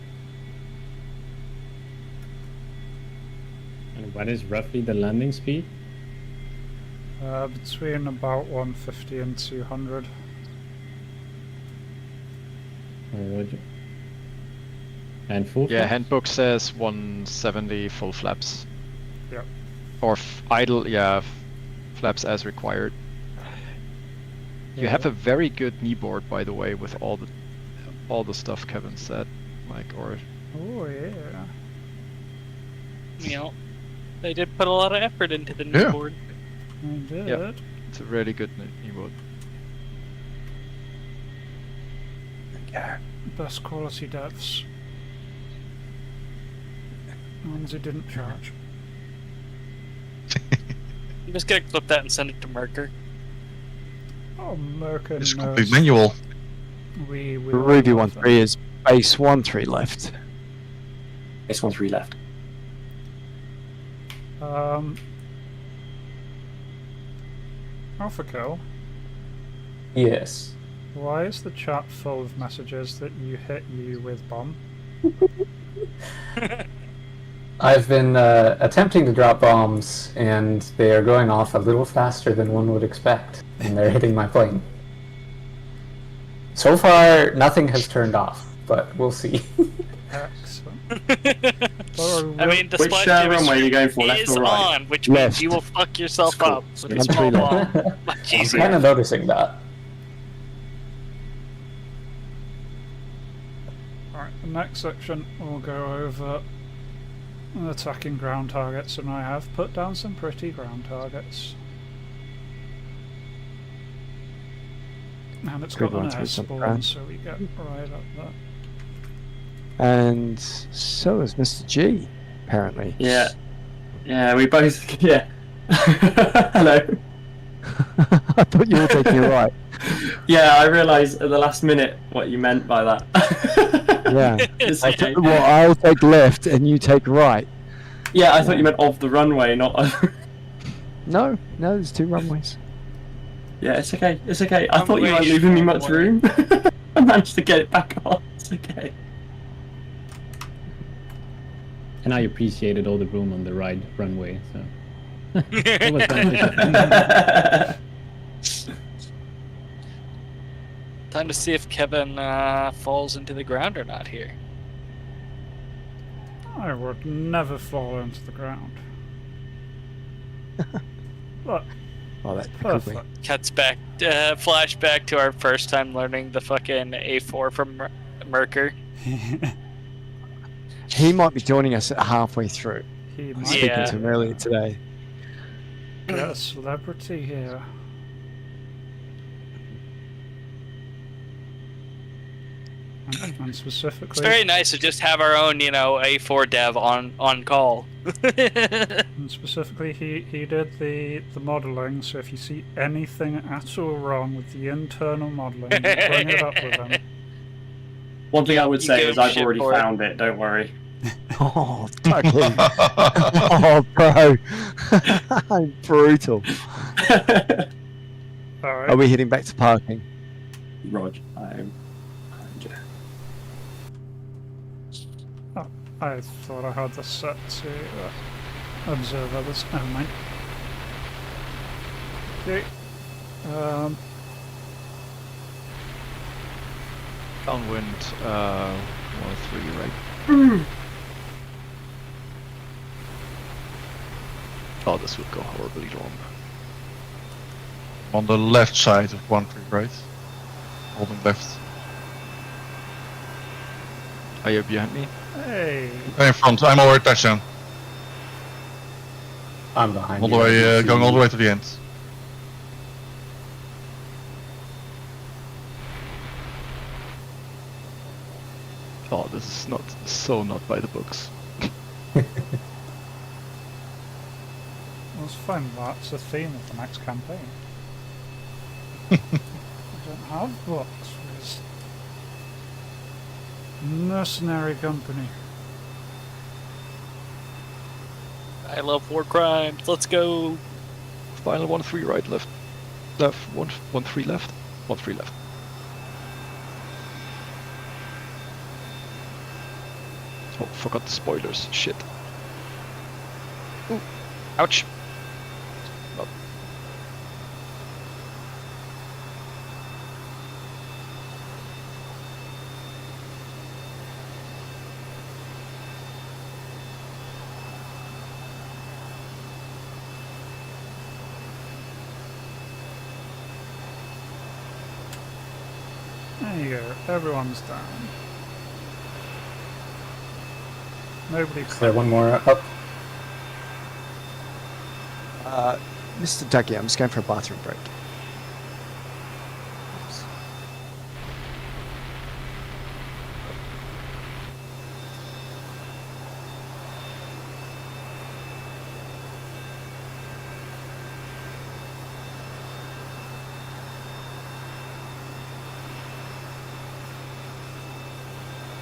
And what is roughly the landing speed? Between about 150 and 200. Roger. And full Yeah, flaps? handbook says 170 full flaps. Yep. Or idle, yeah, flaps as required. You have a very good kneeboard, by the way, with all the stuff Kevin said. Like, or Oh yeah. You know, they did put a lot of effort into the new Yeah. board. I did. Yep. It's a really good kneeboard. Best quality devs. Ones who didn't charge. I'm just gonna clip that and send it to Merker. Oh, Merkin It's knows. complete manual. We Ruby all love 1.3 is base 1.3 left. This one's 3 left. them. Alpha Kill, Yes. why is the chat full of messages that you hit you with bomb? I've been attempting to drop bombs, and they are going off a little faster than one would expect, and they're hitting my plane. So far, nothing has turned off, but we'll see. Excellent. I mean, the Which splash runway are you going for, left is or right? on, which Left. means you will fuck yourself It's cool. up with a I'm small pretty bomb. left. Much I'm easier. kind of noticing that. Alright, the next section we'll go over attacking ground targets, and I have put down some pretty ground targets. And it's Good got an ones air with some spawn, ground. so we get right up there. And so is Mr. G, apparently. Yeah. Yeah, we both. Yeah. Hello. I thought you were taking it right. Yeah, I realised at the last minute what you meant by that. Yeah. It's I okay. well, I'll take left and you take right. Yeah, I thought you meant of the runway, not. No, there's 2 runways. Yeah, it's okay. It's okay. I thought you Runway, weren't leaving me much runway. room. I managed to get it back on. It's okay. And I appreciated all the room on the right runway, so. It was beneficial. Time to see if Kevin falls into the ground or not here. I would never fall into the ground. Look, Oh, that could be. perfect. Cuts back, flashback to our first time learning the fucking A4 from Merker. He might be joining us at halfway through. He I was might speaking Yeah. to him earlier today. get a celebrity here. And It's specifically, very nice to just have our own, A4 dev on call. and specifically, he did the modelling. So if you see anything at all wrong with the internal modelling, bring it up with him. One thing I would You say give is I've shit already for it. found it. Don't worry. Oh, Ducky. Oh, bro. I'm brutal. All Are right. we heading back to parking? Rog, I'm. I thought I had this set to observe others. Never mind. Okay. Downwind 103, right? Oh, this would go horribly wrong. On the left side of 1-3, right? Holding left. Are you behind me? Hey. In front. I'm already touchdown. I'm behind All you. the way, I can going see- all the way to the end. Oh, this is not by the books. Well, it's fine. That's the theme of the next campaign. We don't have books. We're just mercenary company. I love war crimes. Let's go. Final 1-3 right, left, 1-3 left, 1-3 left. Oh, forgot the spoilers. Shit. Ooh, ouch. Oh. There you go. Everyone's down. Nobody. Is there one more up? Mr. Dougie, I'm just going for a bathroom break.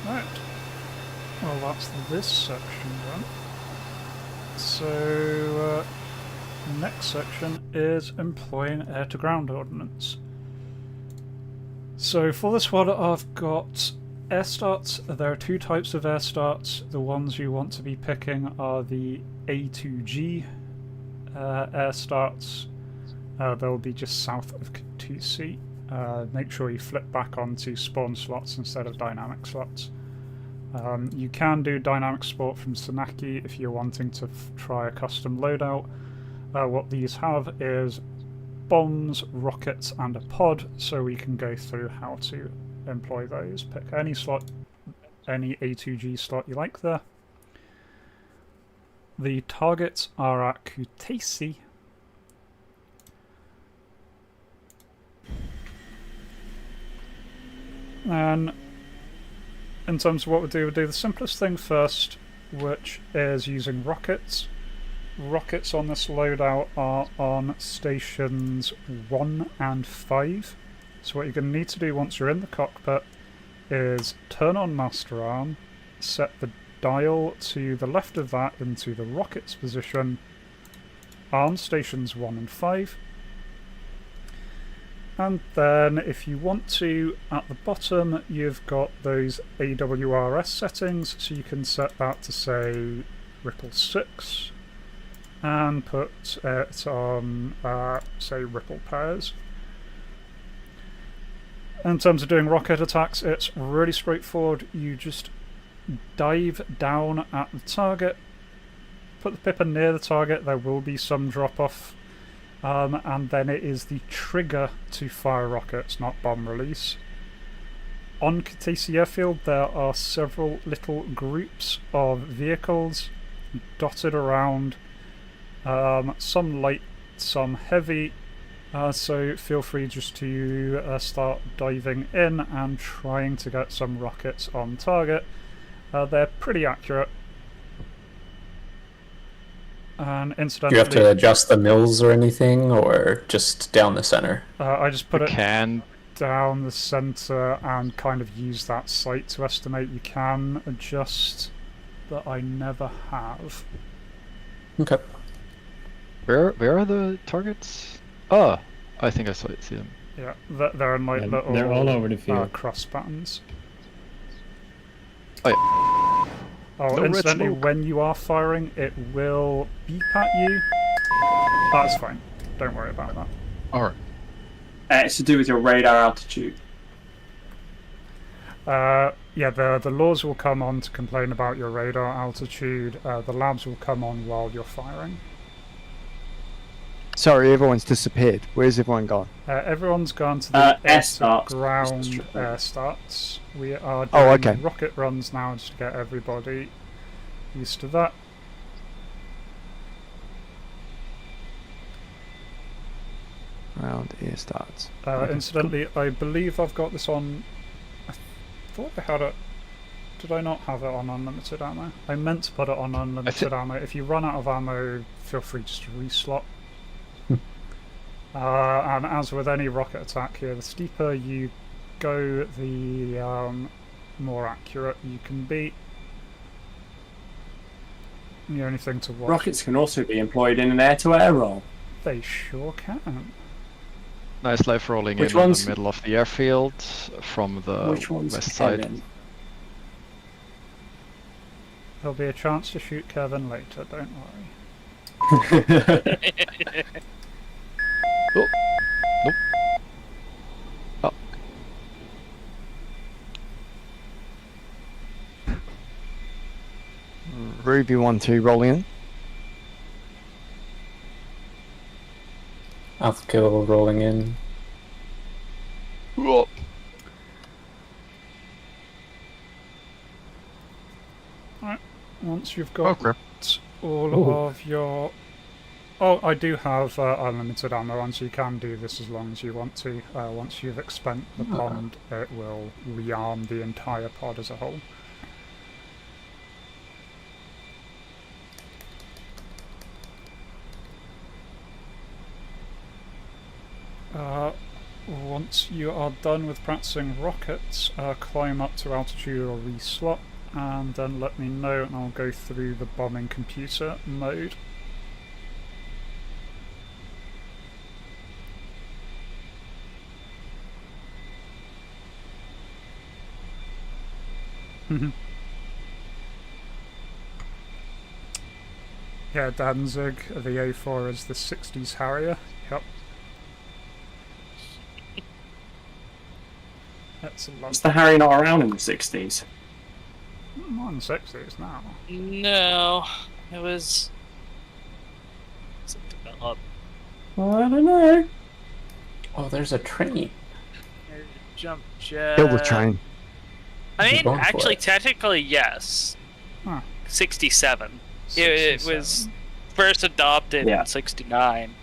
Right. Well, that's this section done. So, next section is employing air-to-ground ordnance. So for this one, I've got air starts. There are two types of air starts. The ones you want to be picking are the A2G air starts. They'll be just south of 2C. Make sure you flip back onto spawn slots instead of dynamic slots. You can do dynamic support from Sanaki if you're wanting to try a custom loadout. What these have is bombs, rockets, and a pod, so we can go through how to employ those. Pick any slot, any A2G slot you like there. The targets are at Kutaisi. And in terms of what we'll do the simplest thing first, which is using rockets. Rockets on this loadout are on stations 1 and 5. So what you're going to need to do once you're in the cockpit is turn on master arm, set the dial to the left of that into the rockets position, arm stations 1 and 5. And then if you want to, at the bottom you've got those AWRS settings, so you can set that to say Ripple 6 and put it on say Ripple pairs. In terms of doing rocket attacks, it's really straightforward. You just dive down at the target, put the pipper near the target, there will be some drop off. And then it is the trigger to fire rockets, not bomb release. On Kutaisi Airfield there are several little groups of vehicles dotted around, some light, some heavy, so feel free just to start diving in and trying to get some rockets on target. They're pretty accurate. And incidentally, Do you have to adjust the mills or anything, or just down the center? I just put it Can down the center and kind of use that sight to estimate. You can adjust, but I never have. Okay. where are the targets? Oh, I think I see them. Yeah, they're in like Yeah, little they're all over the field. cross patterns. Oh yeah. Oh, No red incidentally, smoke. when you are firing, it will beep at you. That's fine. Don't worry about that. Alright. It's to do with your radar altitude. Yeah, the laws will come on to complain about your radar altitude. The labs will come on while you're firing. Sorry, everyone's disappeared. Where's everyone gone? Everyone's gone to the air starts. ground air starts. We are doing Oh, okay. rocket runs now just to get everybody used to that. Round air starts. Incidentally, I believe I've got this on. I thought I had it. Did I not have it on unlimited ammo? I meant to put it on unlimited ammo. If you run out of ammo, feel free just to reslot. And as with any rocket attack here, the steeper you go, the more accurate you can be. The only thing to watch. Rockets can also be employed in an air-to-air role. They sure can. Nice life rolling Which in ones? the middle of the airfield from the Which one's west side. Kevin? There'll be a chance to shoot Kevin later, don't worry. Oh, nope. Oh, Ruby 1-2 rolling in. Alpha kill rolling in. oh. Once you've got Okay. all Ooh. of your... Oh, I do have unlimited ammo on, so you can do this as long as you want to. Once you've expended the pond, it will rearm the entire pod as a whole. Once you are done with practicing rockets, climb up to altitude or reslot, and then let me know and I'll go through the bombing computer mode. Yeah, Danzig, the A-4 is the 60s Harrier. Yep. That's a lot. Was the Harry not around in the 60s? More than 60s now. No, it was. Developed. Well, I don't know. Oh, there's a train. Jump jet. Kill the train. I mean, Going for actually, it. technically, yes. Huh. 67. It was 67. first adopted Yeah. in 69.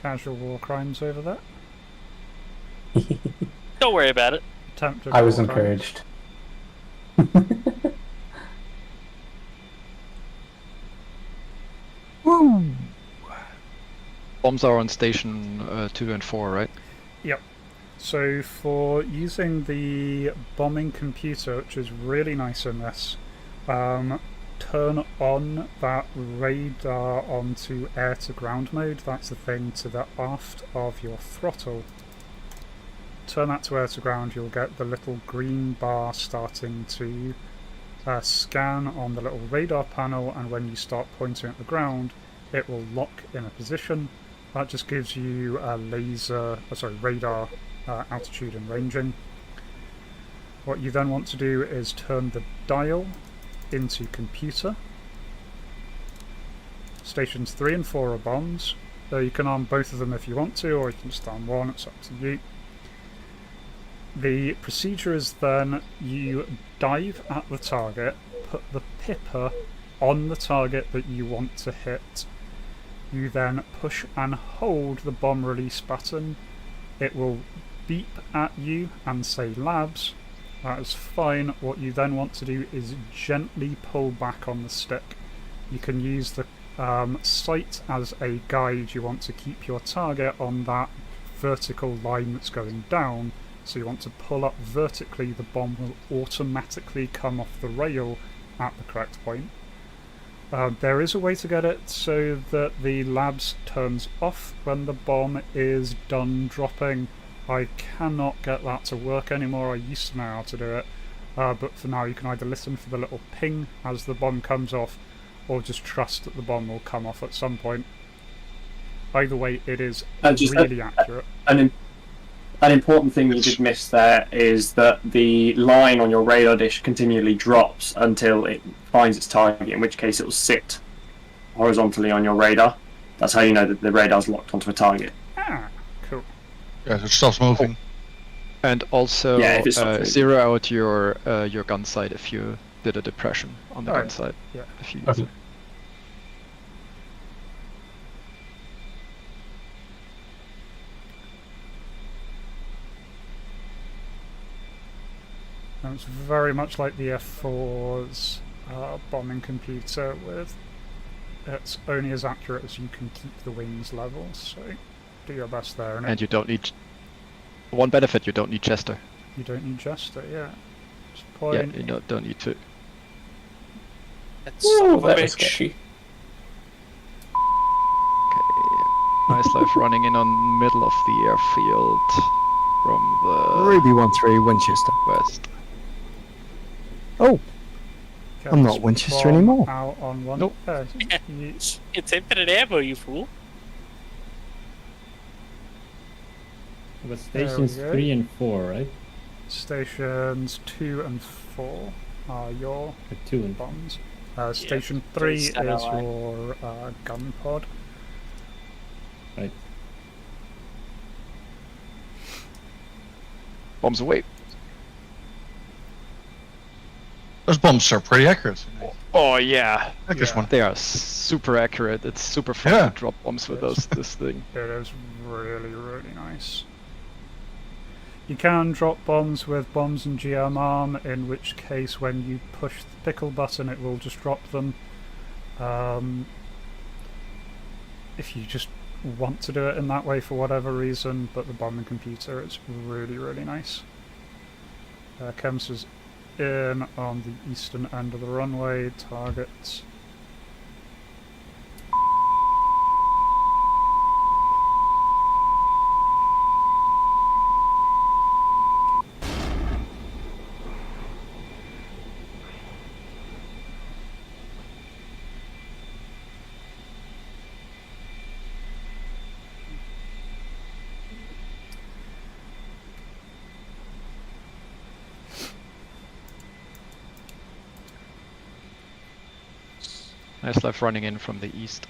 Casual war crimes over there. Don't worry about it. Attempted I was war crimes. encouraged. Bombs are on station 2 and 4, right? Yep. So for using the bombing computer, which is really nice in this, turn on that radar onto air to ground mode. That's the thing to the aft of your throttle. Turn that to air to ground, you'll get the little green bar starting to scan on the little radar panel, and when you start pointing at the ground, it will lock in a position. That just gives you a radar altitude and ranging. What you then want to do is turn the dial into computer. Stations 3 and 4 are bombs. You can arm both of them if you want to, or you can just arm one, it's up to you. The procedure is then you dive at the target, put the pipper on the target that you want to hit. You then push and hold the bomb release button. It will beep at you and say labs. That is fine. What you then want to do is gently pull back on the stick. You can use the sight as a guide. You want to keep your target on that vertical line that's going down. So you want to pull up vertically, the bomb will automatically come off the rail at the correct point. There is a way to get it so that the labs turns off when the bomb is done dropping. I cannot get that to work anymore. I used to know how to do it, but for now you can either listen for the little ping as the bomb comes off, or just trust that the bomb will come off at some point. Either way, it is really accurate. An important thing you did miss there is that the line on your radar dish continually drops until it finds its target, in which case it will sit horizontally on your radar. That's how you know that the radar's locked onto a target. Ah, cool. Yeah, so it stops moving. And also Yeah, if it's not moving. zero out your gun sight if you did a depression on the gun sight. Yeah. If you use Okay. it. And it's very much like the F4's bombing computer, with it's only as accurate as you can keep the wings level, so do your best there. And you don't need... One benefit, you don't need Chester. You don't need Jester, yeah. Just Yeah, point. you don't need to. That's Ooh, son of a that was bitch. sketchy. Nice life running in on middle of the airfield from the Ruby 1-3 Winchester. west. Oh, Get I'm this not Winchester bomb anymore. Out on one. Nope. You, It's infinite ammo, you fool. It was There we stations go. 3 and 4, right? stations 2 and 4 are your Or 2 and 4. bombs. Station 3 is Station LI. your gun pod. Right. Bombs away. Those bombs are pretty accurate. Oh yeah. Like this one. They are super accurate. It's super fun Yeah. to drop bombs with this thing. It is really, really nice. You can drop bombs with bombs and GM arm, in which case when you push the pickle button it will just drop them. If you just want to do it in that way for whatever reason, but the bombing computer is really, really nice. Chems is in on the eastern end of the runway, target. Nice life running in from the east.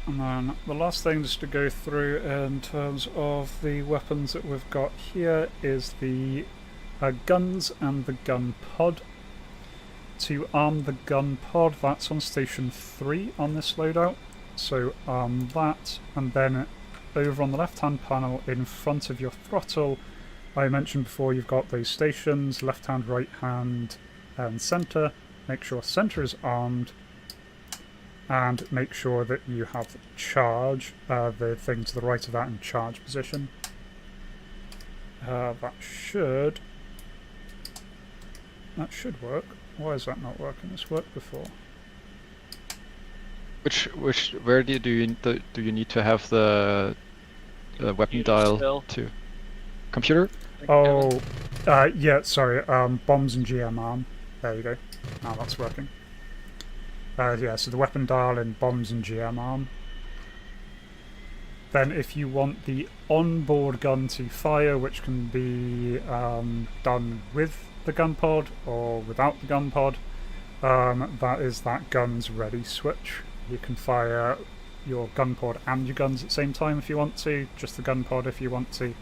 And then the last thing just to go through in terms of the weapons that we've got here is the guns and the gun pod. To arm the gun pod, that's on station 3 on this loadout. So arm that, and then over on the left hand panel in front of your throttle, I mentioned before you've got those stations, left hand, right hand and centre. Make sure centre is armed, and make sure that you have charge, the thing to the right of that in charge position. That should work. Why is that not working? It's worked before. Where do you need to have the weapon Computer dial still. to? Computer? Oh, yeah, sorry, bombs and GM arm. There you go. Now that's working. Yeah, so the weapon dial in bombs and GM arm. Then if you want the onboard gun to fire, which can be done with the gun pod or without the gun pod, that is that guns ready switch. You can fire your gun pod and your guns at the same time if you want to, just the gun pod if you want to.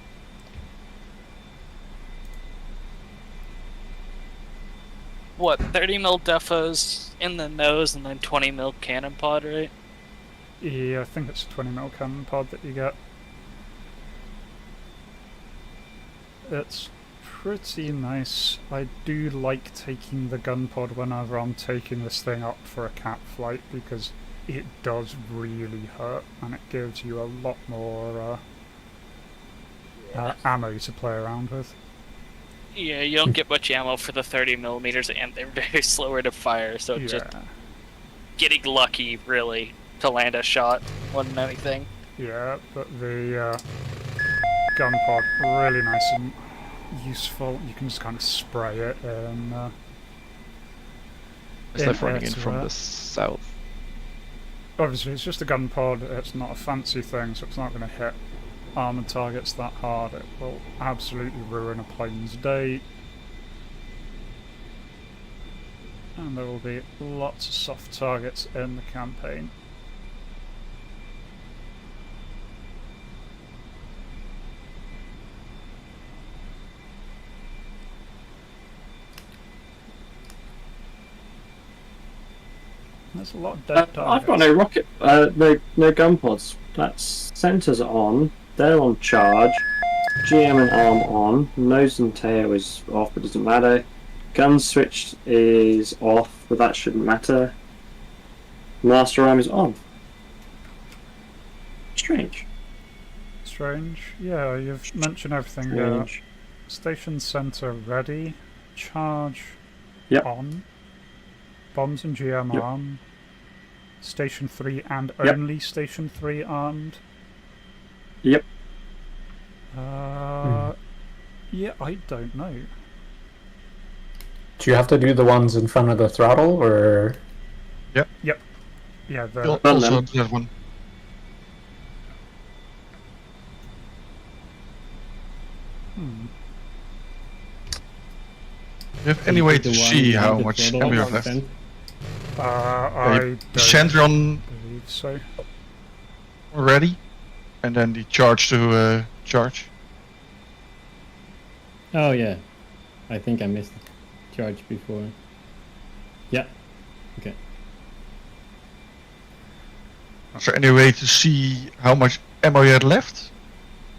what, 30 mil defos in the nose and then 20 mil cannon pod, right? Yeah, I think it's a 20mm cannon pod that you get. It's pretty nice. I do like taking the gun pod whenever I'm taking this thing up for a cap flight because it does really hurt and it gives you a lot more ammo to play around with. Yeah, you don't get much ammo for the 30 millimeters, and they're very slower to fire, so Yeah. just getting lucky, really, to land a shot more than anything. Yeah, but the gun pod, really nice and useful. You can just kind of spray it and Is that running in from the south? obviously it's just a gun pod, it's not a fancy thing, so it's not going to hit armoured targets that hard. It will absolutely ruin a plane's day. And there will be lots of soft targets in the campaign. There's a lot of dead targets. I've got no rocket, no gun pods. That's centers are on. They're on charge. GM and arm on. Nose and tail is off, but doesn't matter. Gun switch is off, but that shouldn't matter. Master arm is on. Strange. Strange. Yeah, you've mentioned everything. Strange. Station center ready. Charge Yep. on. Bombs and GM Yep. arm. Station 3 and Yep. only Station 3 armed. Yep. Yeah, I don't know. Do you have to do the ones in front of the throttle, or Yeah, You'll the also then. do that one. You have any way to see how much ammo you have left? I You don't center on believe so. already, and then the charge to charge. Oh yeah, I think I missed the charge before. Yeah. Okay. Is there any way to see how much ammo you had left?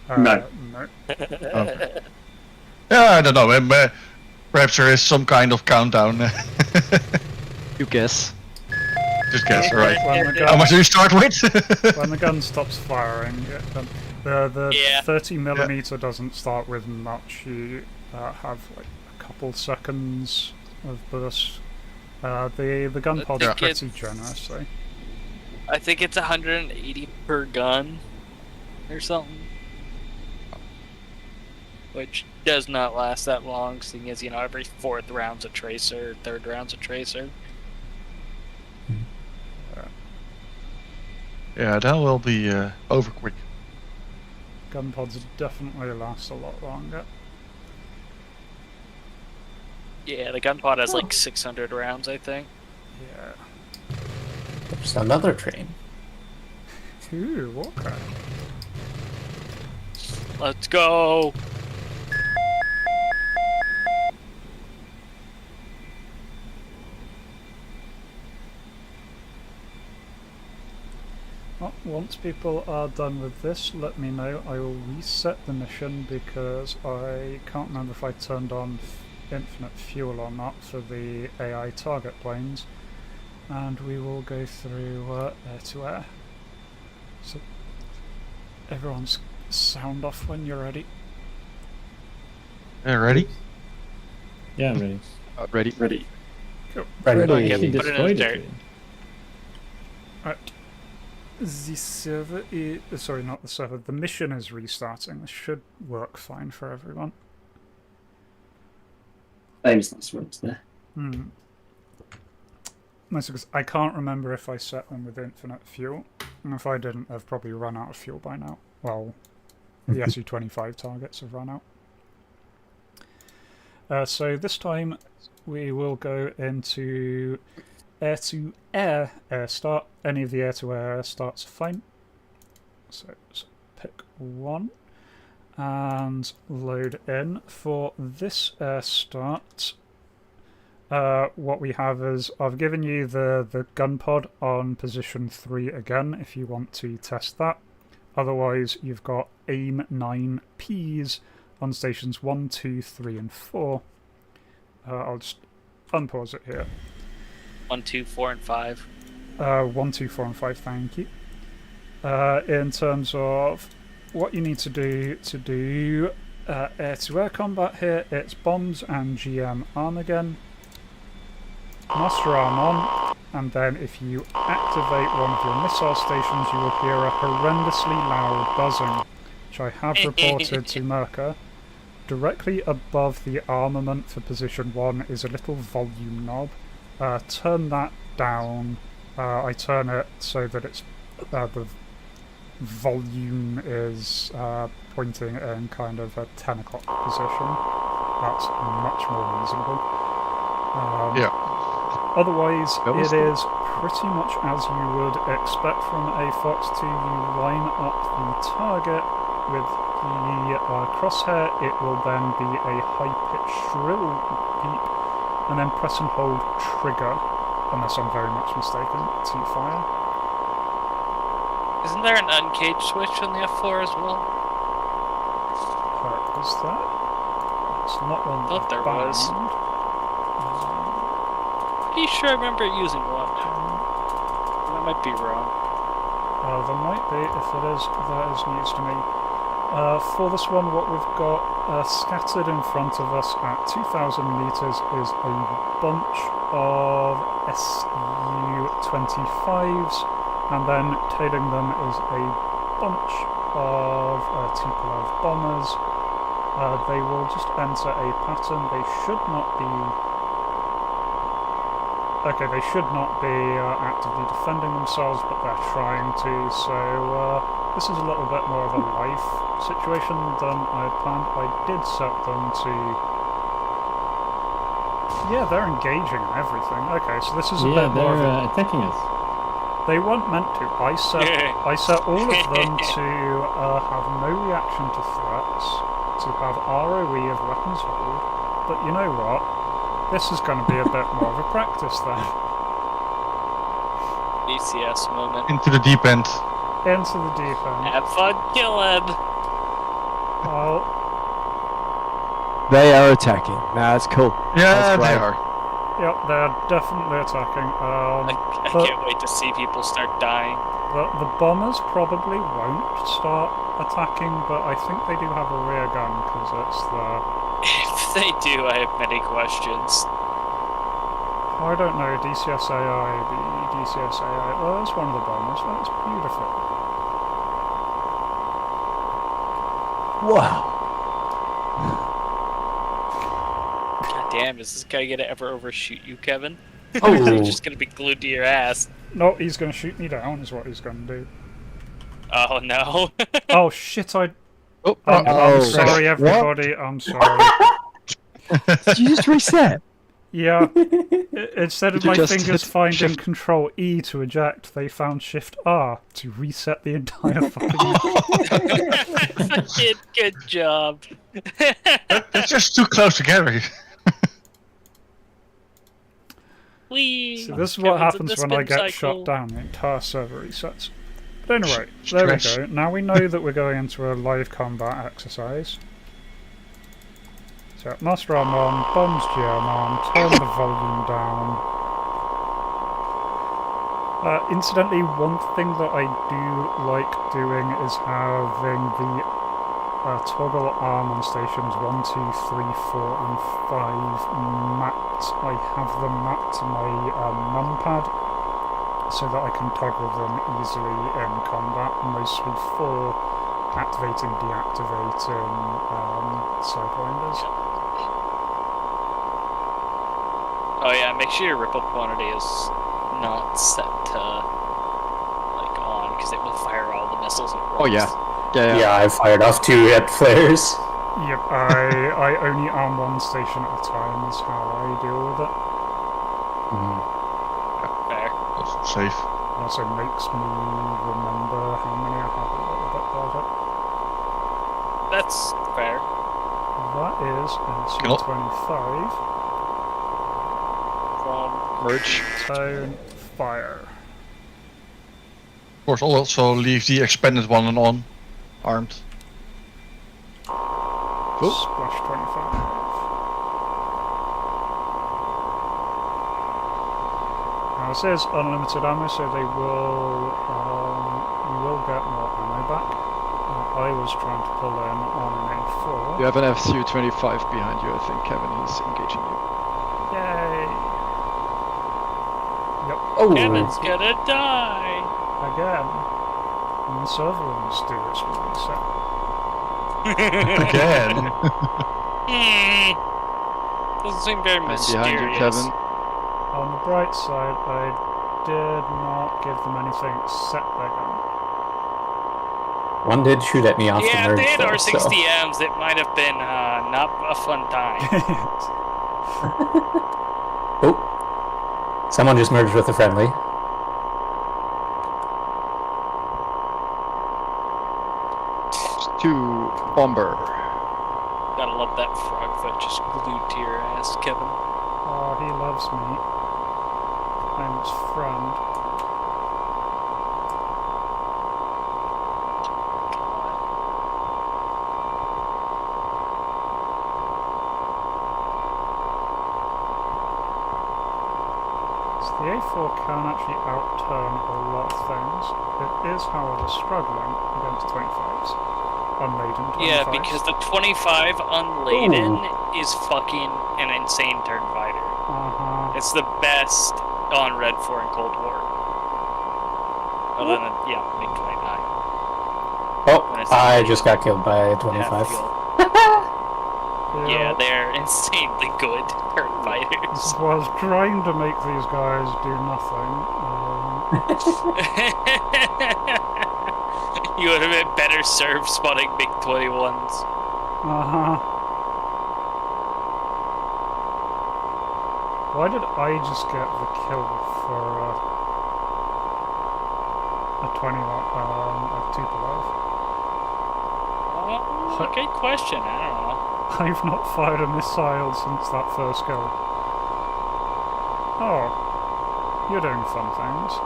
No. No. Yeah, I don't know. Perhaps there is some kind of countdown. You guess. Just guess, alright. When the How gun, much do you start with? when the gun stops firing, the Yeah. 30mm doesn't start with much. You have like a couple seconds of burst. The gun I pod's think pretty it's- generous, though. I think it's 180 per gun or something. Which does not last that long, seeing as, every fourth round's a tracer, third round's a tracer. Yeah, that will be over quick. Gun pods definitely last a lot longer. Yeah, the gun pod has like 600 rounds, I think. Yeah. there's another train? Ooh, okay. Let's go! Well, once people are done with this, let me know. I will reset the mission because I can't remember if I turned on infinite fuel or not for the AI target planes, and we will go through air to air. So everyone's sound off when you're ready. Yeah, ready? Yeah, I'm ready. Ready? Ready. Ready. Yeah, She put it in destroyed the it. dirt. Right. The server is... sorry, not the server. The mission is restarting. This should work fine for everyone. Famous last words there. That's because I can't remember if I set them with infinite fuel. And if I didn't, I've probably run out of fuel by now. Well, the SU-25 targets have run out. So this time we will go into air-to-air air start. Any of the air-to-air air starts are fine. So let's pick one and load in. For this air start, what we have is I've given you the gun pod on position 3 again if you want to test that. Otherwise, you've got aim 9Ps on stations 1, 2, 3, and 4. I'll just unpause it here. 1, 2, 4, and 5. 1, 2, 4, and 5, thank you. In terms of what you need to do air-to-air combat here, it's bombs and GM arm again. Master arm on, and then if you activate one of your missile stations, you will hear a horrendously loud buzzing, which I have reported to Merca. Directly above the armament for position 1 is a little volume knob. Turn that down. I turn it so that it's the volume is pointing in kind of a 10 o'clock position. That's much more reasonable. Yeah. Otherwise, it is pretty much as you would expect from a Fox 2. You line up the target with the crosshair. It will then be a high-pitched shrill beep, and then press and hold trigger, unless I'm very much mistaken, to fire. Isn't there an uncaged switch on the F4 as well? Where is that? It's not one Thought there was. Pretty sure I remember using one. I might be wrong. There might be. If it is, that is news to me. For this one, what we've got scattered in front of us at 2,000 meters is a bunch of Su-25s, and then tailing them is a bunch of Tupolev bombers. They will just enter a pattern. They should not be... Okay, they should not be actively defending themselves, but they're trying to, so this is a little bit more of a life situation than I had planned. I did set them to... Yeah, they're engaging and everything. Okay, so this is a bit more of a... attacking us. They weren't meant to. I set all of them to have no reaction to threats, to have ROE of weapons hold, but you know what? This is going to be a bit more of a practice then. DCS moment. Into the deep end. Into the deep end. Have fun killing! Well, They are attacking. That's cool. Yeah, That's they right. are. yep, they're definitely attacking. I But- can't wait to see people start dying. The bombers probably won't start attacking, but I think they do have a rear gun because it's the... If they do, I have many questions. I don't know, DCSAI, the DCSAI... Well, that's one of the bombers. That's beautiful. Wow. God damn, is this guy gonna ever overshoot you, Kevin? Oh. Or is he just gonna be glued to your ass? No, he's going to shoot me down is what he's going to do. Oh no. Oh shit, I'm Oh, sorry everybody, I'm sorry. Did you just reset? Yeah, instead of Did you my just fingers hit finding Shift- Control E to eject, they found Shift R to reset the entire fucking... Fucking good job. It's just too close together. Whee! So this is what Kevin's in happens the when I spin get cycle. shot down, the entire server resets. But anyway, there we Stress. go. Now we know that we're going into a live combat exercise. So, Master Arm on, bombs GM on, turn the volume down. Incidentally, one thing that I do like doing is having the toggle arm on stations 1, 2, 3, 4, and 5 mapped. I have them mapped to my numpad so that I can toggle them easily in combat, mostly for activating, deactivating sidewinders. Oh yeah, make sure your ripple quantity is not set to like on, because it will fire all the missiles at once. Oh yeah. Yeah. Yeah, I fired off 2 at flares. Yep, I only arm one station at a time is how I deal with it. Fair. That's safe. Also makes me remember how many I have a little bit of it. That's fair. That is Cool. NC25. Merge. Tone, fire. Of course, also leave the expanded one on, armed. Splash 25. Now this is unlimited ammo, so they will, you will get more ammo back. I was trying to pull in on an A4. You have an FCU-25 behind you, I think, Kevin. He's engaging you. Yay! Yep. Oh, Kevin's gonna die. Again. And the server will mysteriously reset. Again. Doesn't seem very And mysterious. behind you, Kevin. On the bright side, I did not give them anything except their gun. one did shoot at me off the Yeah, if merge they had though, R60Ms, it might have been not a fun time. Oh, someone just merged with a friendly. To Bomber. Gotta love that frog foot just glued to your ass, Kevin. Oh, he loves me. I'm his friend. The A4 can actually outturn a lot of things. It is, however, struggling against 25s. Unladen 25s. Yeah, because the 25 unladen is fucking an insane turn fighter. It's the best on Red 4 and Cold War. Other than, MiG-29. Oh, I just got killed by a 25. Yeah, they're insanely good turn fighters. Was trying to make these guys do nothing. You would have been better served spotting MiG-21s. Why did I just get the kill for a 20 a 2 below? Good question, I don't know. I've not fired a missile since that first kill. Oh, you're doing fun things.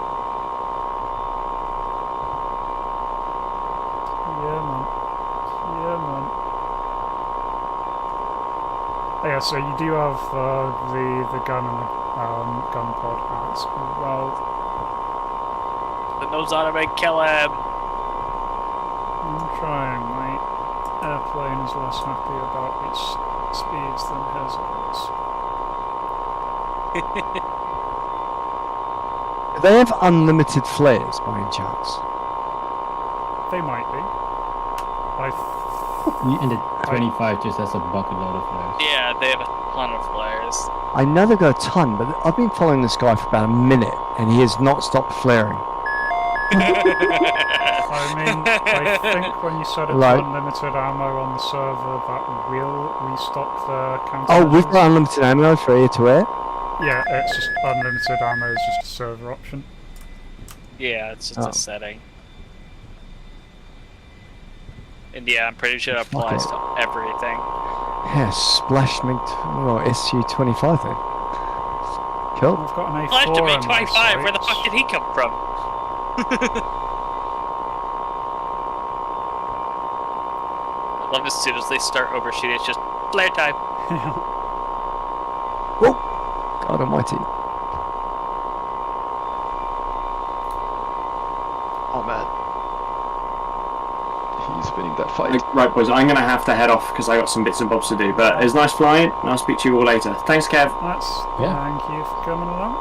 Yeah, man. Yeah, man. Oh, yeah, so you do have the gun and the gun pod as well. But those ought to make kill him. I'm trying, mate. Airplane is less happy about its speeds than his is. Do they have unlimited flares by any chance? They might be. And the 25 just has a bucket load of flares. Yeah, they have a ton of flares. I know they've got a ton, but I've been following this guy for about a minute, and he has not stopped flaring. I mean, I think when you said it's unlimited ammo on the server, that will restock the counter. Oh, we've got unlimited ammo for air to air? Yeah, it's just unlimited ammo is just a server option. Yeah, it's just a setting. And yeah, I'm pretty sure it applies to everything. Yeah, Splash MiG, SU-25 then. Cool. I've got an A4 Flash to in my MiG-25, where the sights. fuck did he come from? I love as soon as they start overshooting, it's just flare time. Whoa! God almighty. Oh man. He's winning that fight. Right, boys, I'm going to have to head off because I got some bits and bobs to do. But it's nice flying, and I'll speak to you all later. Thanks, Kev. Thank you for coming along.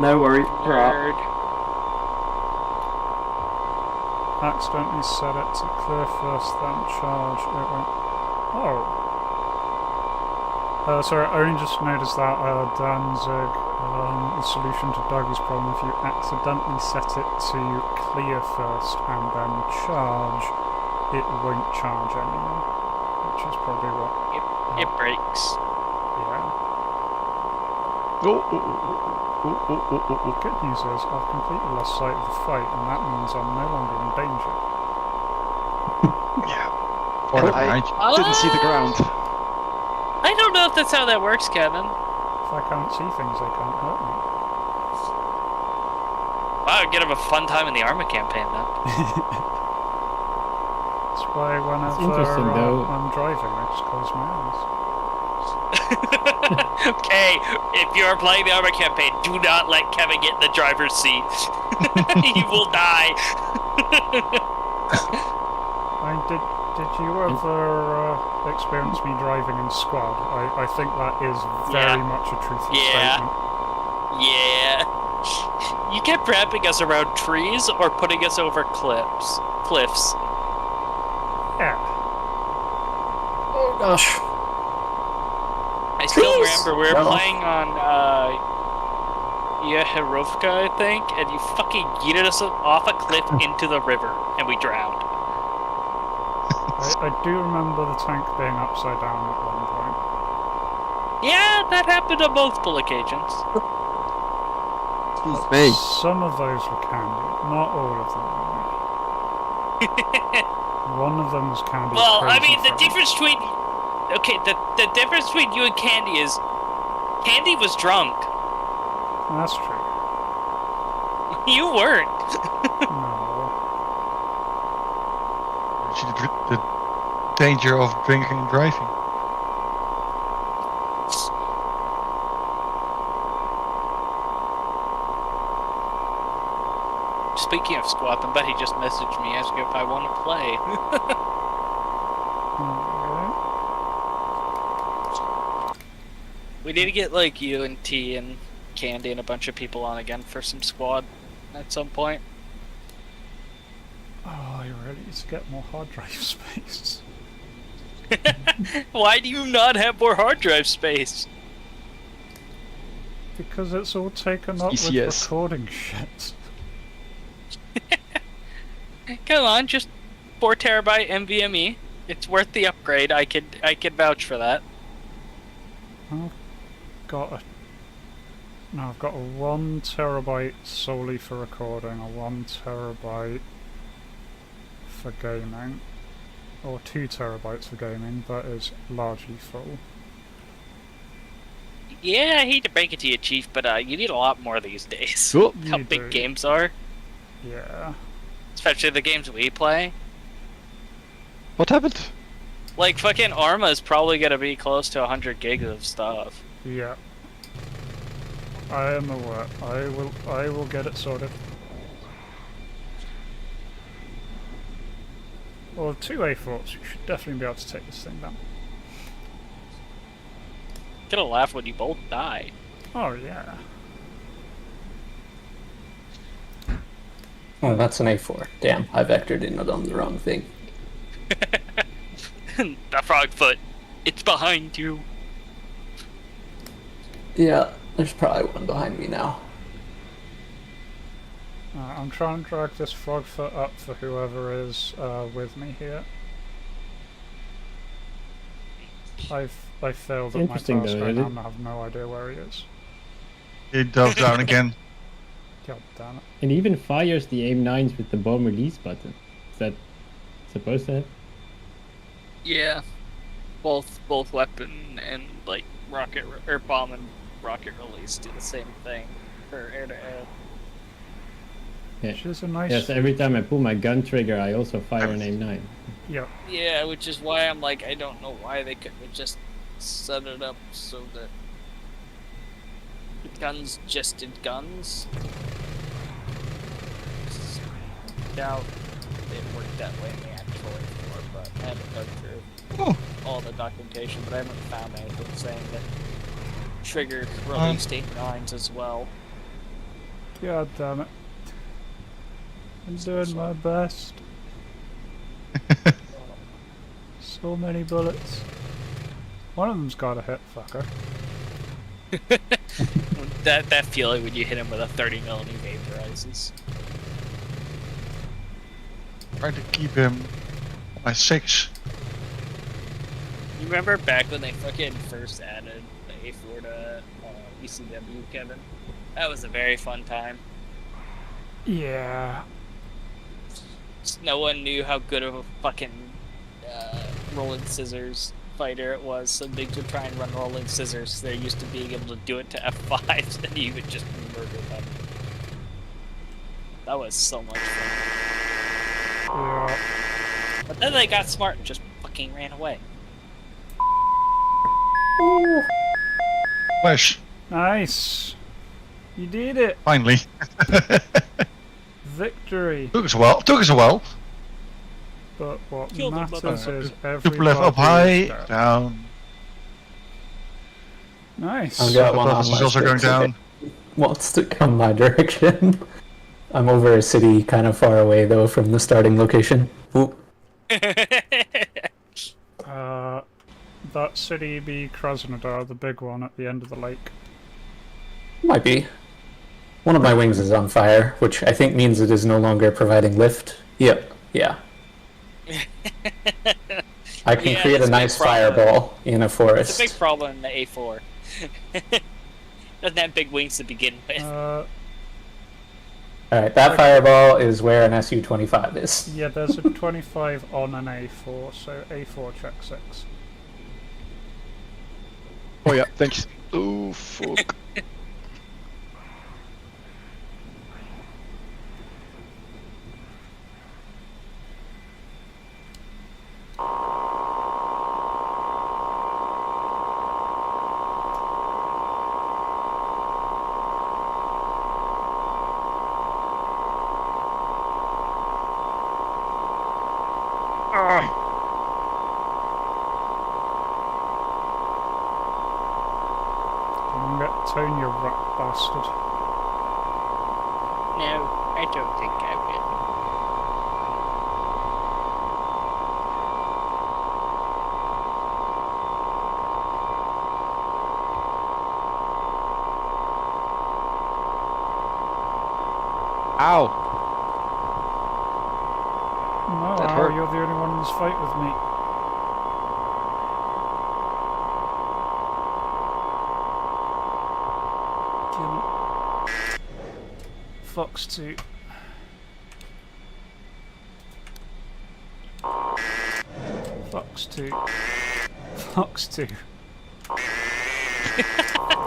No worries. Nerd. Accidentally set it to clear first, then charge. It went. Oh. Sorry, I only just noticed that Danzig, the solution to Dougie's problem, if you accidentally set it to clear first and then charge, it won't charge anymore. Which is probably what. It breaks. Yeah. The good news is I've completely lost sight of the fight, and that means I'm no longer in danger. I didn't see the ground. I don't know if that's how that works, Kevin. I can't see things, they can't hurt me. Wow, you're gonna have a fun time in the Arma campaign then. That's why whenever interesting, though. I'm driving, I just close my eyes. Okay, if you're playing the Arma campaign, do not let Kevin get in the driver's seat. He will die. Did you ever experience me driving in squad? I think that is very much a truthful statement. Yeah. You kept wrapping us around trees or putting us over cliffs. Yeah. Oh gosh. I still remember we were playing on Yeherovka, I think, and you fucking yeeted us off a cliff into the river, and we drowned. I do remember the tank being upside down at one point. Yeah, that happened on multiple occasions. Excuse me. Some of those were candy, not all of them. One of them was candy. Well, I mean, the crazy difference between... Okay, the difference between you and Candy is... Candy was drunk. That's true. You weren't. No. See the danger of drinking and driving. Speaking of squad, I bet he just messaged me asking if I want to play. We need to get like you and T and Candy and a bunch of people on again for some squad at some point. Oh, I really need to get more hard drive space. Why do you not have more hard drive space? Because it's all taken up with DCS. recording shit. Come on, just 4 terabyte NVMe. It's worth the upgrade. I could vouch for that. I've got a 1 terabyte solely for recording, a 1 terabyte for gaming, or 2 terabytes for gaming, but is largely full. Yeah, I hate to break it to you, Chief, but you need a lot more these days. Cool. How You big do. games are, Yeah. especially the games we play. What happened? Like fucking Arma is probably gonna be close to 100 gigs of stuff. Yeah. I am aware. I will get it sorted. Well, 2 A4s, you should definitely be able to take this thing down. Gonna laugh when you both die. Oh yeah. Oh, that's an A4. Damn, I vectored in on the wrong thing. The frog foot. It's behind you. Yeah, there's probably one behind me now. I'm trying to drag this frog foot up for whoever is with me here. I failed at my task Interesting though, right isn't now and I have no idea where he is. It dove down again. God damn it. It even fires the AIM-9s with the bomb release button. Is that supposed to happen? Yeah. Both weapon and like rocket or bomb and rocket release do the same thing for air to air. Yeah. Which is a nice... Yes, every time I pull my gun trigger, I also fire an AIM-9. Yep. Yeah, which is why I'm like, I don't know why they couldn't just set it up so that guns just did guns. Doubt it worked that way in the actual A4, but I haven't dug through all the documentation, but I haven't found anything saying that trigger released 8.9s as well. God damn it. I'm doing my best. So many bullets. One of them's got a hit, fucker. that feeling when you hit him with a 30mm vaporizes. Trying to keep him on my 6. You remember back when they fucking first added the A4 to ECW, Kevin? That was a very fun time. Yeah. Just no one knew how good of a fucking rolling scissors fighter it was, so they could try and run rolling scissors. They're used to being able to do it to F5s, and you would just murder them. That was so much fun. Yeah. But then they got smart and just fucking ran away. Flash. Nice. You did it. Finally. Victory. Took us a while. Took us a while. But what Killed him, matters is Super left up everybody high, is down. Nice. I've got one on This is my also going stick, so down. it wants to come my direction. I'm over a city kind of far away though from the starting location. Oop. That city be Krasnodar, the big one at the end of the lake. Might be. One of my wings is on fire, which I think means it is no longer providing lift. Yep, yeah. I can Yeah, create a that's a big nice problem. fireball in a forest. It's a big problem in the A4. Doesn't have big wings to begin with. Alright, that fireball is where an SU-25 is. Yeah, there's a 25 on an A4, so A4 check 6. Oh yeah, thanks. Oh fuck. I'm gonna tone you rat bastard. No, I don't think I will. Ow! No, That Al, hurt. you're the only one in this fight with me. Fox 2. Fox 2. Fox 2.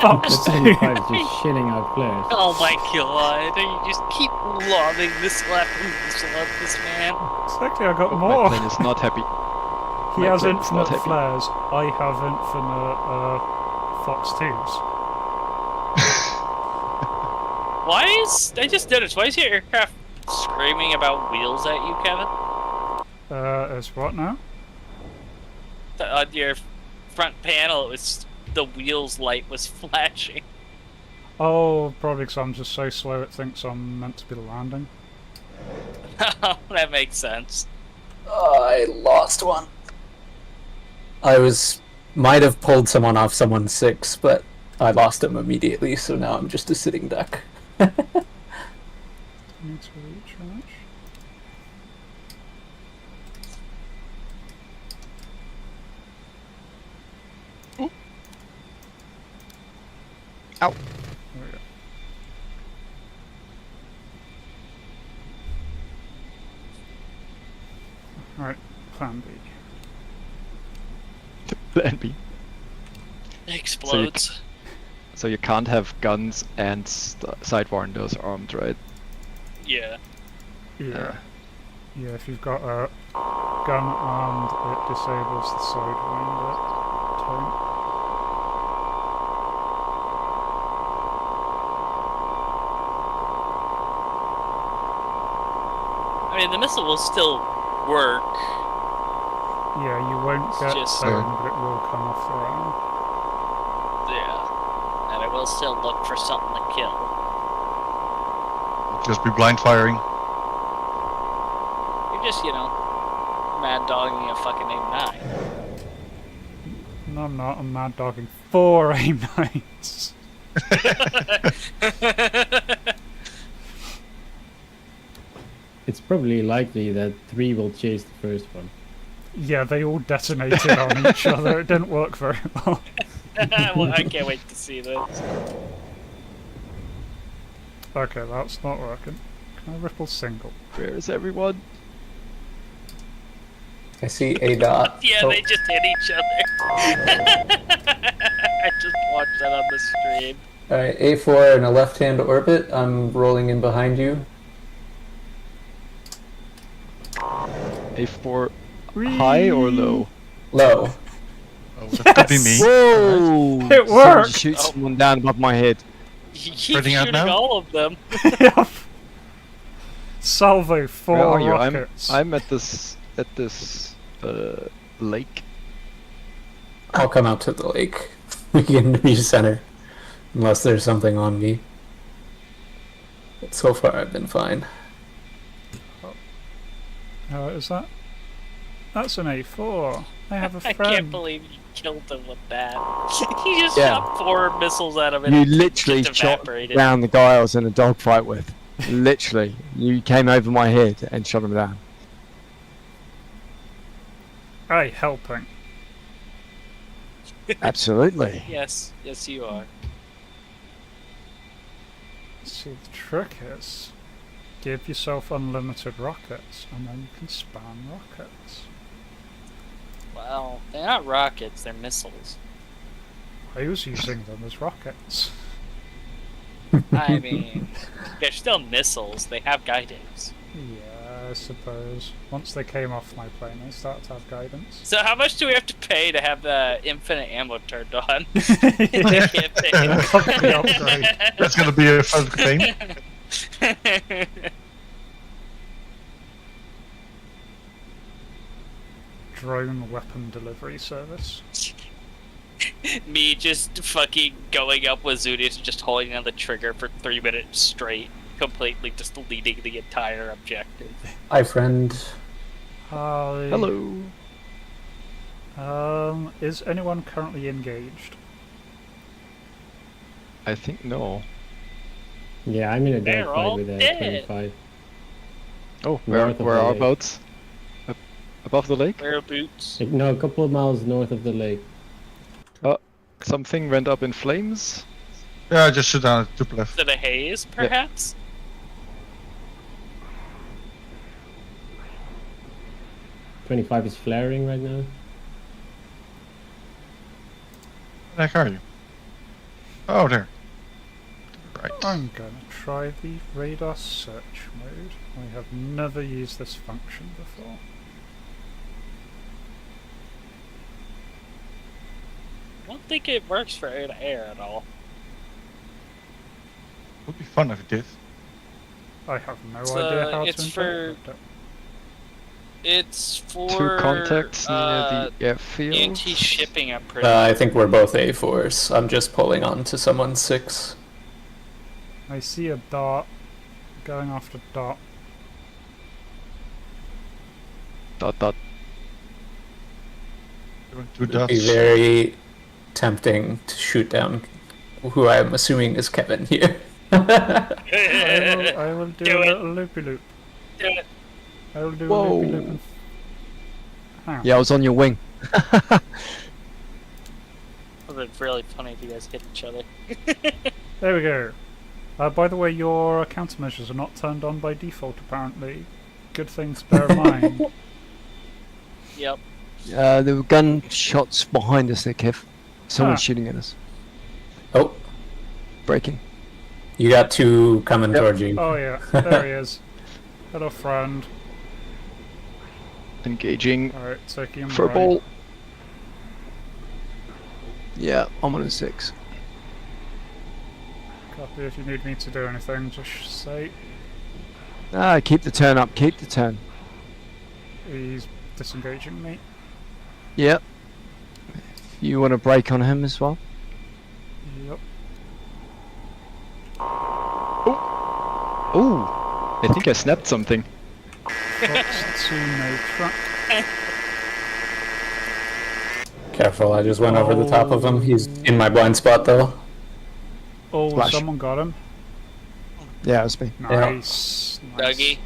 Fox The 2. 75 is just shitting out flares. Oh my god, you just keep lobbing this left and this left, this man. Exactly, I got My more. plane is not happy. He my has plane's not infinite happy. flares. I have infinite Fox 2s. Why is... I just noticed, why is your aircraft screaming about wheels at you, Kevin? As what now? On your front panel, it was... the wheels light was flashing. Oh, probably because I'm just so slow it thinks I'm meant to be landing. That makes sense. I lost one. Might have pulled someone off someone's 6, but I lost him immediately, so now I'm just a sitting duck. Need to recharge. Ow. There we go. Alright, plan B. Plan B. It explodes. So you can't have guns and side windows armed, right? Yeah. Yeah. Yeah, if you've got a gun armed, it disables the sidewinder tone. I mean, the missile will still work. Yeah, you won't It's get just- tone, but it will come off the RAM. Yeah. And it will still look for something to kill. Just be blind firing. You're just, mad dogging a fucking M9. No, I'm not. I'm mad dogging 4 AIM-9s. It's probably likely that 3 will chase the first one. Yeah, they all detonated on each other. It didn't work very well. Well, I can't wait to see this. Okay, that's not working. Can I ripple single? Where is everyone? I see a dot. Yeah, Oh, they just hit each other. I just watched that on the stream. Alright, A4 in a left-hand orbit. I'm rolling in behind you. A4 high or low? Low. Oh, that could be me. Whoa! It Someone worked! shoot someone down above my head. You keep Spreading out shooting now? all of them. Yep. Salvo 4 Where are you? rockets. I'm at this lake. I'll come out to the lake. We can recenter. Unless there's something on me. But so far I've been fine. Is that? That's an A4. I have a I friend. can't believe you killed him with that. He just Yeah. shot 4 missiles out of it. You and literally just shot evaporated. down the guy I was in a dogfight with. Literally. You came over my head and shot him down. Hey, helping. Absolutely. Yes, yes you are. See, the trick is, give yourself unlimited rockets, and then you can spam rockets. Well, they're not rockets, they're missiles. I was using them as rockets. I mean, they're still missiles, they have guidance. Yeah, I suppose. Once they came off my plane, they started to have guidance. So how much do we have to pay to have the infinite ammo turned on? In the campaign? The upgrade. That's gonna be a fun thing. Drone weapon delivery service. Me just fucking going up with Zudius, just holding on the trigger for 3 minutes straight, completely just deleting the entire objective. Hi, friend. Hi. Hello. Is anyone currently engaged? I think no. Yeah, I'm in a They're dogfight all with a dead. 25. Oh, North of where the are lake. boats? Above the lake? Wear boots. Like, no, a couple of miles north of the lake. Something went up in flames? Yeah, just sit down at the left. Is it a haze, perhaps? 25 is flaring right now. Where the heck are you? Oh, there. Right. I'm gonna try the radar search mode. I have never used this function before. I don't think it works for air to air at all. Would be fun if it did. I have no It's, idea how it's to for- interpret it. It's for 2 contacts near the airfield. anti-shipping, I'm pretty I think we're both A4s. I'm just pulling on to someone's 6. I see a dot going after dot. Dot dot. Doing 2 It'd be dots. very tempting to shoot down who I'm assuming is Kevin here. I will do Do a it. little loopy loop. Do it. I will do Whoa. a loopy loop. Hang on. Yeah, I was on your wing. It would have been really funny if you guys hit each other. There we go. By the way, your countermeasures are not turned on by default, apparently. Good thing to bear in mind. Yep. There were gunshots behind us there, Kev. Someone's Ah. shooting at us. Oh, Breaking. you got 2 coming Yep. towards you. Oh yeah, there he is. Hello, friend. Engaging. Alright, taking him For a right. ball. Yeah, I'm on a 6. Copy if you need me to do anything, just say. Ah, keep the turn up, keep the turn. He's disengaging me. Yep. You want to brake on him as well? Yep. Oh! I think I snapped something. Box to no truck. Careful, I just went over the top of him. He's in my blind spot though. Oh, Flash. someone got him. Yeah, it was me. Nice. Nice. Dougie.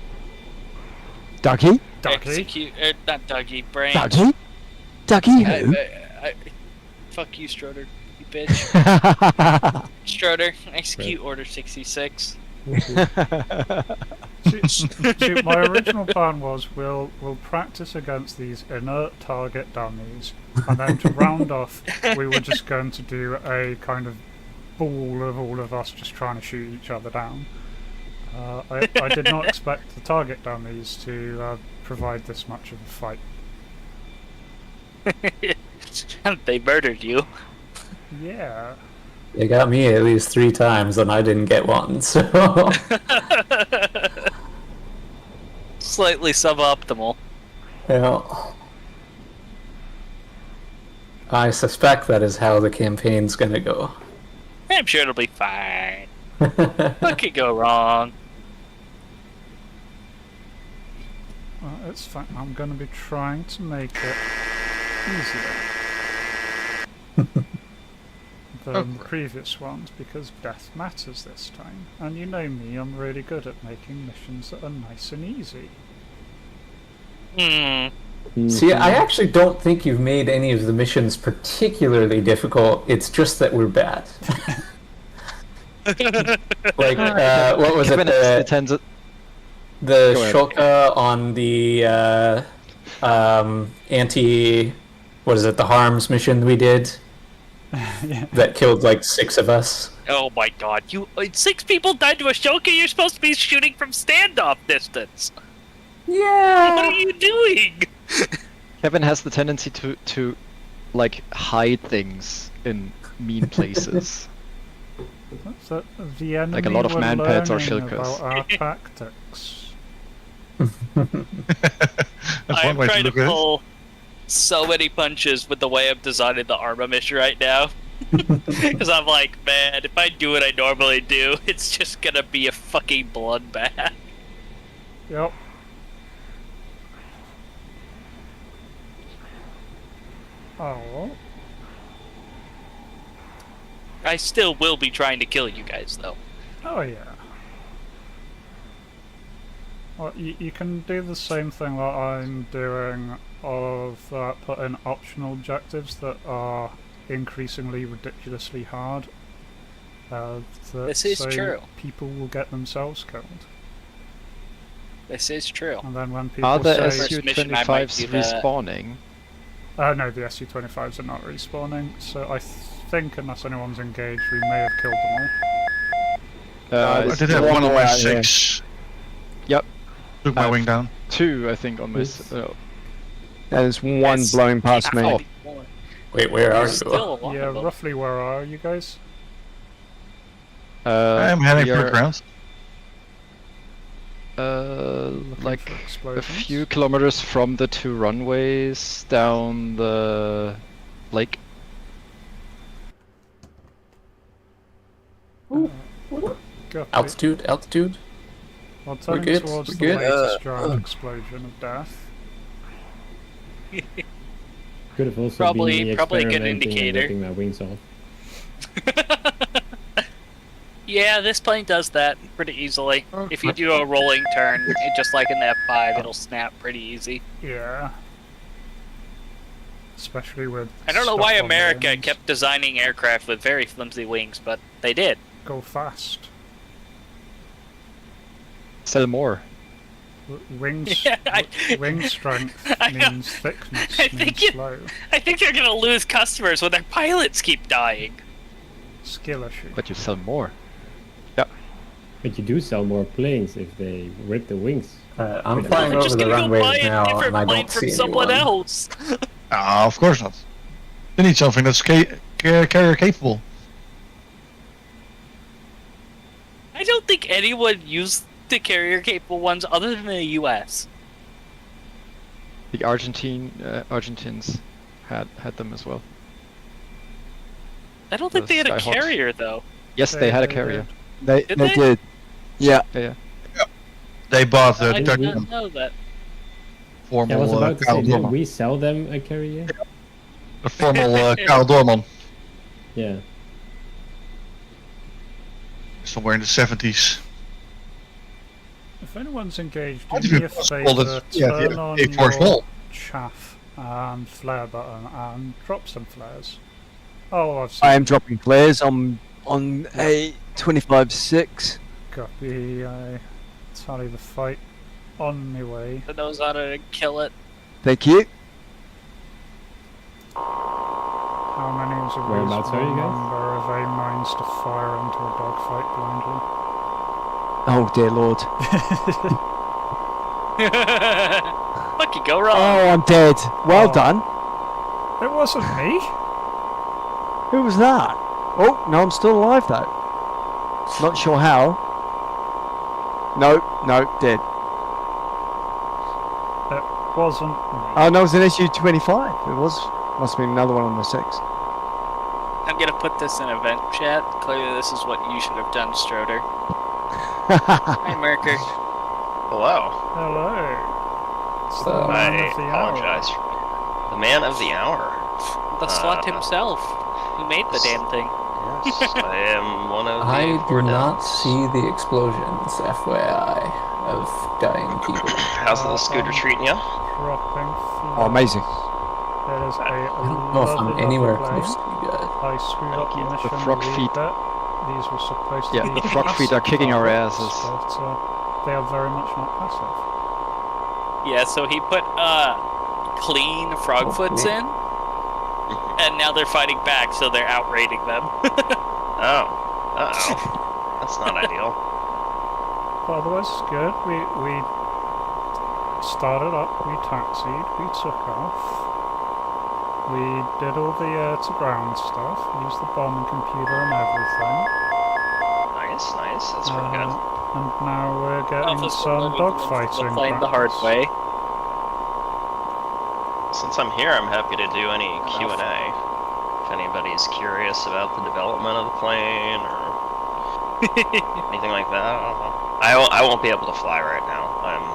Ducky? Ducky. Execute. Not Dougie. Brain. Ducky? Ducky who? Fuck you, Stroder. You bitch. Stroder. Execute Order 66. See, my original plan was we'll practice against these inert target dummies, and then to round off, we were just going to do a kind of ball of all of us just trying to shoot each other down. I did not expect the target dummies to provide this much of a fight. They murdered you. Yeah. They got me at least 3 times, and I didn't get one, so... Slightly suboptimal. Yeah. I suspect that is how the campaign's gonna go. I'm sure it'll be fine. What could go wrong? It's fine. I'm going to be trying to make it easier than the previous ones, because death matters this time. And you know me, I'm really good at making missions that are nice and easy. See, I actually don't think you've made any of the missions particularly difficult. It's just that we're bad. Like, what was it? The Shulka on the anti... What is it? The harms mission we did? Yeah. That killed like 6 of us. Oh my god, 6 people died to a Shoka, you're supposed to be shooting from standoff distance! Yeah! What are you doing? Kevin has the tendency to like hide things in mean places. So the enemy Like a lot of were man-pads or learning shilkas. about our tactics. I'm trying to pull so many punches with the way I'm designing the Arma mission right now. Because I'm like, man, if I do what I normally do, it's just gonna be a fucking bloodbath. Yep. Oh. I still will be trying to kill you guys, though. Oh yeah. Well, you can do the same thing that I'm doing of putting optional objectives that are increasingly ridiculously hard. This is so true. People will get themselves killed. This is true. And then when people Are the say... SU-25s respawning? No, the SU-25s are not respawning, so I think unless anyone's engaged, we may have killed them all. I did have one on my 6. Yep. Took my wing down. 2, I think, on my... There's one blowing past me. Wait, where are Still you? Yeah, roughly where are you guys? I'm heading for the ground. Like for a explosions? few kilometers from the 2 runways down the lake. Copy. Altitude? Well, We're turning good? towards We're the good? latest giant explosion of death. Could have also Probably- been me probably a good experimenting and indicator. ripping my wings off. Yeah, this plane does that pretty easily. If you do a rolling turn, just like in the F5, it'll snap pretty easy. Yeah. Especially with... I don't know why stuff on America wings. kept designing aircraft with very flimsy wings, but they did. Go fast. Sell more. Wings, Yeah, wing strength I know. means thickness, I means think you- slow. I think they're gonna lose customers when their pilots keep dying. Skill issue. But you sell more. But you do sell more planes if they rip the wings. I'm We're flying We're over just the gonna go buy runways a now, and different I plane don't from see someone anyone. else. Ah, of course not. They need something that's carrier capable. I don't think anyone used the carrier-capable ones other than the U.S. The Argentines had them as well. I don't think The they had a Skyhawks. carrier, though. Yes, they had a carrier. They Did they? did. Yeah. Yeah. They bought the I did Dutch not know that. formal I was about to say, Karl didn't Doorman. we sell them a carrier? The formal Karl Doorman. Yeah. Somewhere in the 70s. If anyone's engaged, I do think me a it was called favour, it- yeah, turn the on A4 your small. chaff and flare button and drop some flares. Oh, I've seen I am dropping flares on a 25-6. Copy. I tally the fight on my way. That knows how to kill it. Thank you. How many of these Whereabouts are you guys? number of A mines to fire into a dogfight blindly? Oh dear lord. What could go wrong? Oh, I'm dead. Well Oh. done. It wasn't me. Who was that? Oh, no, I'm still alive though. Not sure how. No, dead. It wasn't me. Oh no, it was an SU-25. It was. Must have been another one on the 6. I'm gonna put this in event chat. Clearly, this is what you should have done, Stroder. Hi, Merker. Hello. Hello. It's the So, man I of the apologize. The man of the hour. The slut himself, who made the damn thing. Yes, I am one of the I do four not devils. see the explosions, FYI, of dying people. How's the little scooter treating you? Dropping Oh, amazing. There is a I don't know if I'm lovely anywhere plane. close to you guys. I screwed up the mission. The frog lead feet. bit. These were supposed Yeah, to be the frog feet are kicking our passive asses. targets, but they are very much not passive. Yeah, so he put clean frog foots in, and now they're fighting back, so they're outrating them. Oh. Uh-oh. That's not ideal. But otherwise, it's good. We started up, we taxied, we took off. We did all the air-to-ground stuff, used the bomb and computer and everything. Nice. That's pretty good. And now we're getting Officer some Livington dogfighting playing the hard practice. way. Since I'm here, I'm happy to do any Q&A. If anybody's curious about the development of the plane or anything like that, I don't know. I won't be able to fly right now. I'm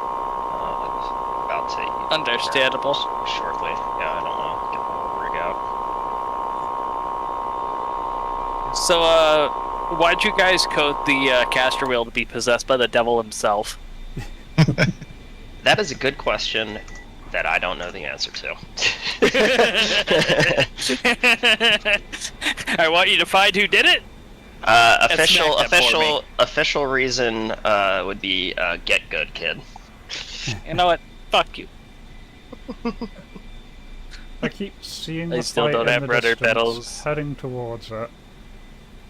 about to eat Understandable. shortly. Yeah, I don't want to get the whole rig out. So, why'd you guys code the caster wheel to be possessed by the devil himself? That is a good question that I don't know the answer to. I want you to find who did it. Smack that for me. Official reason would be get good, kid. You know what? Fuck you. I keep seeing I the still fight don't in have the rudder distance, pedals. heading towards it,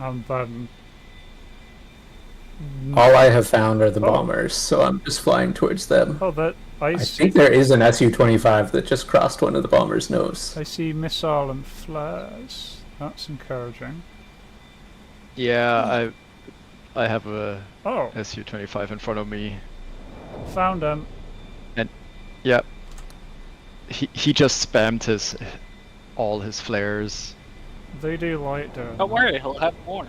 and then All I have found are the bombers, so I'm just flying towards them. oh, that I I see. think there is an Su-25 that just crossed one of the bombers' nose. I see missile and flares. That's encouraging. Yeah, I have a Oh, SU-25 in front of me. found him. Yeah. He just spammed all his flares. They do like doing Don't worry, he'll have more.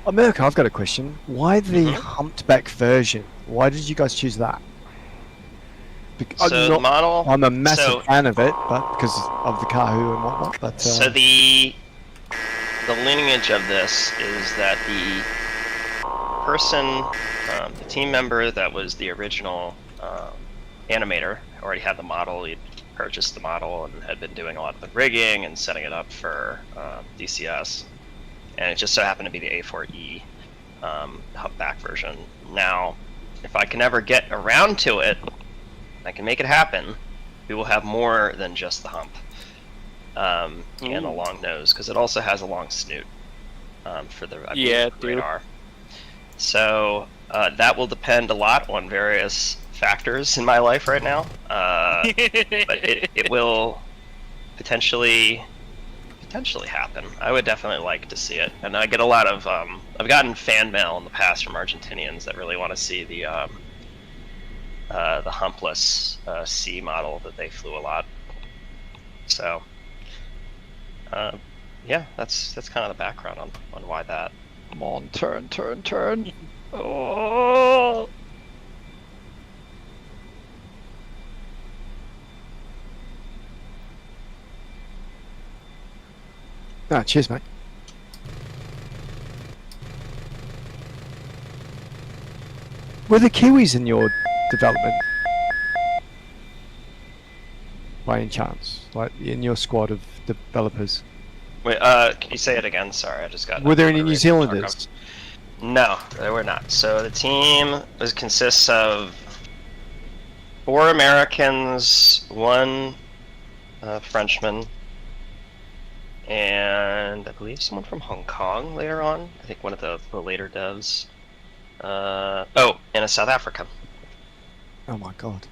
America, I've got a question. Why the humped-back version? Why did you guys choose that? So the model. I'm a massive so- fan of it, but because of the Kahoo and whatnot. But So the lineage of this is that the person, the team member that was the original animator, already had the model. He'd purchased the model and had been doing a lot of the rigging and setting it up for DCS, and it just so happened to be the A4E humpback version. Now, if I can ever get around to it, I can make it happen. We will have more than just the hump. And a long nose, because it also has a long snoot for the radar. So that will depend a lot on various factors in my life right now, but it will potentially happen. I would definitely like to see it, and I get a lot of I've gotten fan mail in the past from Argentinians that really want to see the humpless C model that they flew a lot. So. Yeah, that's kind of the background on why that. Come on, turn. Oh. Ah, cheers, mate. Were the Kiwis in your development? by any chance? Like in your squad of developers? Wait, can you say it again? Sorry, I just got. Were there any New Zealanders? No, there were not. So the team consists of 4 Americans, 1 Frenchman, and I believe someone from Hong Kong later on. I think one of the later devs. Oh, and a South African. Oh my god.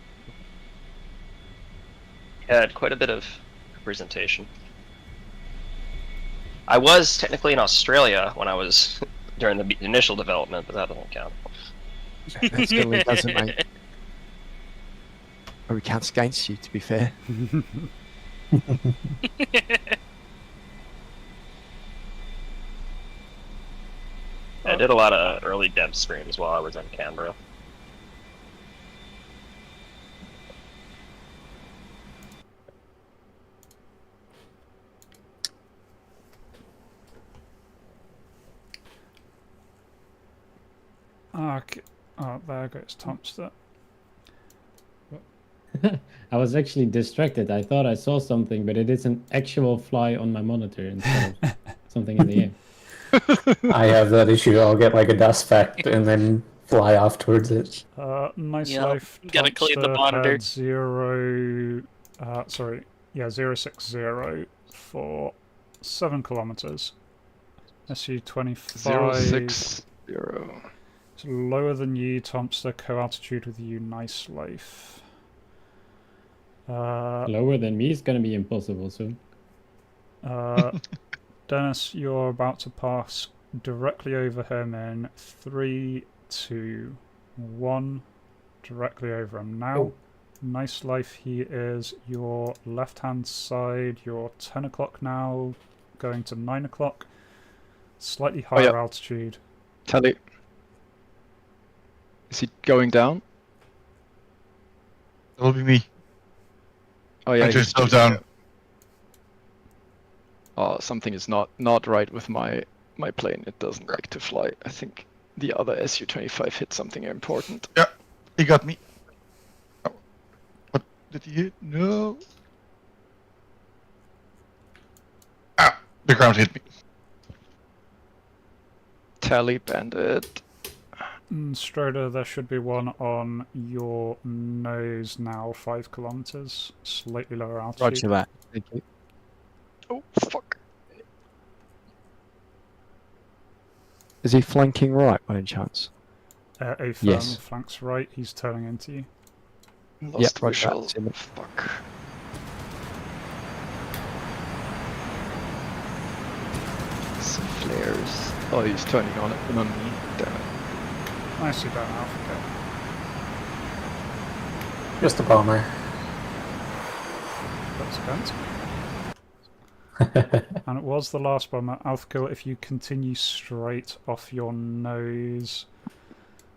Had quite a bit of representation. I was technically in Australia when I was during the initial development, but that doesn't count. That certainly doesn't, mate. Or it counts against you, to be fair. I did a lot of early dev streams while I was in Canberra. Okay. Oh, there goes Tomster. I was actually distracted. I thought I saw something, but it is an actual fly on my monitor instead of something in the air. I have that issue. I'll get like a dust speck and then fly off towards it. Nice Yeah, life. gotta clean the Tomster monitor. had 060 for 7 kilometers. SU-25. 060. It's lower than you, Tomster. Co-altitude with you, nice life. Lower than me is gonna be impossible soon. Dennis, you're about to pass directly over him in 3, 2, 1. Directly over him now. Oh. Nice life, he is your left-hand side. You're 10 o'clock now, going to 9 o'clock. Slightly higher altitude. Tally. Is he going down? That'll be me. Oh yeah. I just slowed down. Oh, something is not right with my plane. It doesn't like to fly. I think the other SU-25 hit something important. Yeah, he got me. Oh. What did he hit? No. Ah, the ground hit me. Tally bandit. Stroder, there should be one on your nose now, 5 kilometers. Slightly lower altitude. Roger that. Thank you. Oh fuck. Is he flanking right by any chance? A-firm Yes. flanks right, he's turning into you. Lost right, visual. that's him. Fuck. Some flares. Oh, he's turning on it and on me. Damn it. Nicely done, Alpha. Just a bomber. That's event. And it was the last bomber. Alpha, if you continue straight off your nose,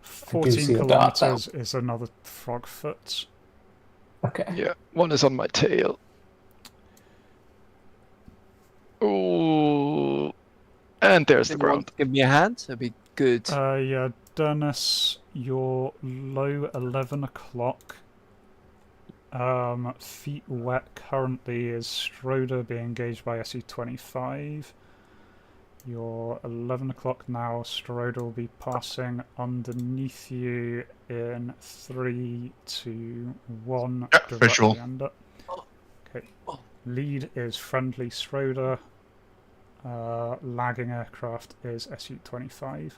14 see a dot kilometers is another frog foot. Okay. Yeah, one is on my tail. Oh, and there's the Anyone ground. give me a hand? That'd be good. Yeah, Dennis, you're low 11 o'clock. Feet wet currently is Stroder being engaged by SU-25. You're 11 o'clock now. Stroder will be passing underneath you in 3, 2, 1. Yeah, directly visual. under. Okay. Lead is friendly Stroder. Lagging aircraft is SU-25.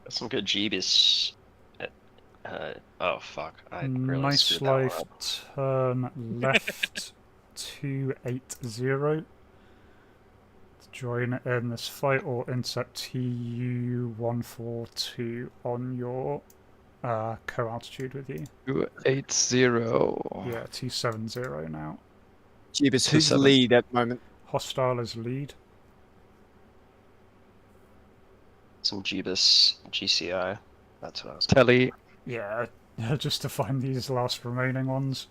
Some good jeebies. Oh fuck! I really Nice screwed that one life. up. Turn left 280. Join in this fight or insert TU142 on your co-altitude with you. 280. Yeah, 270 now. Jeebus, who's 27. lead at the moment? Hostile is lead. Some jeebus GCI. That's what I was. Tally. Yeah, just to find these last remaining ones.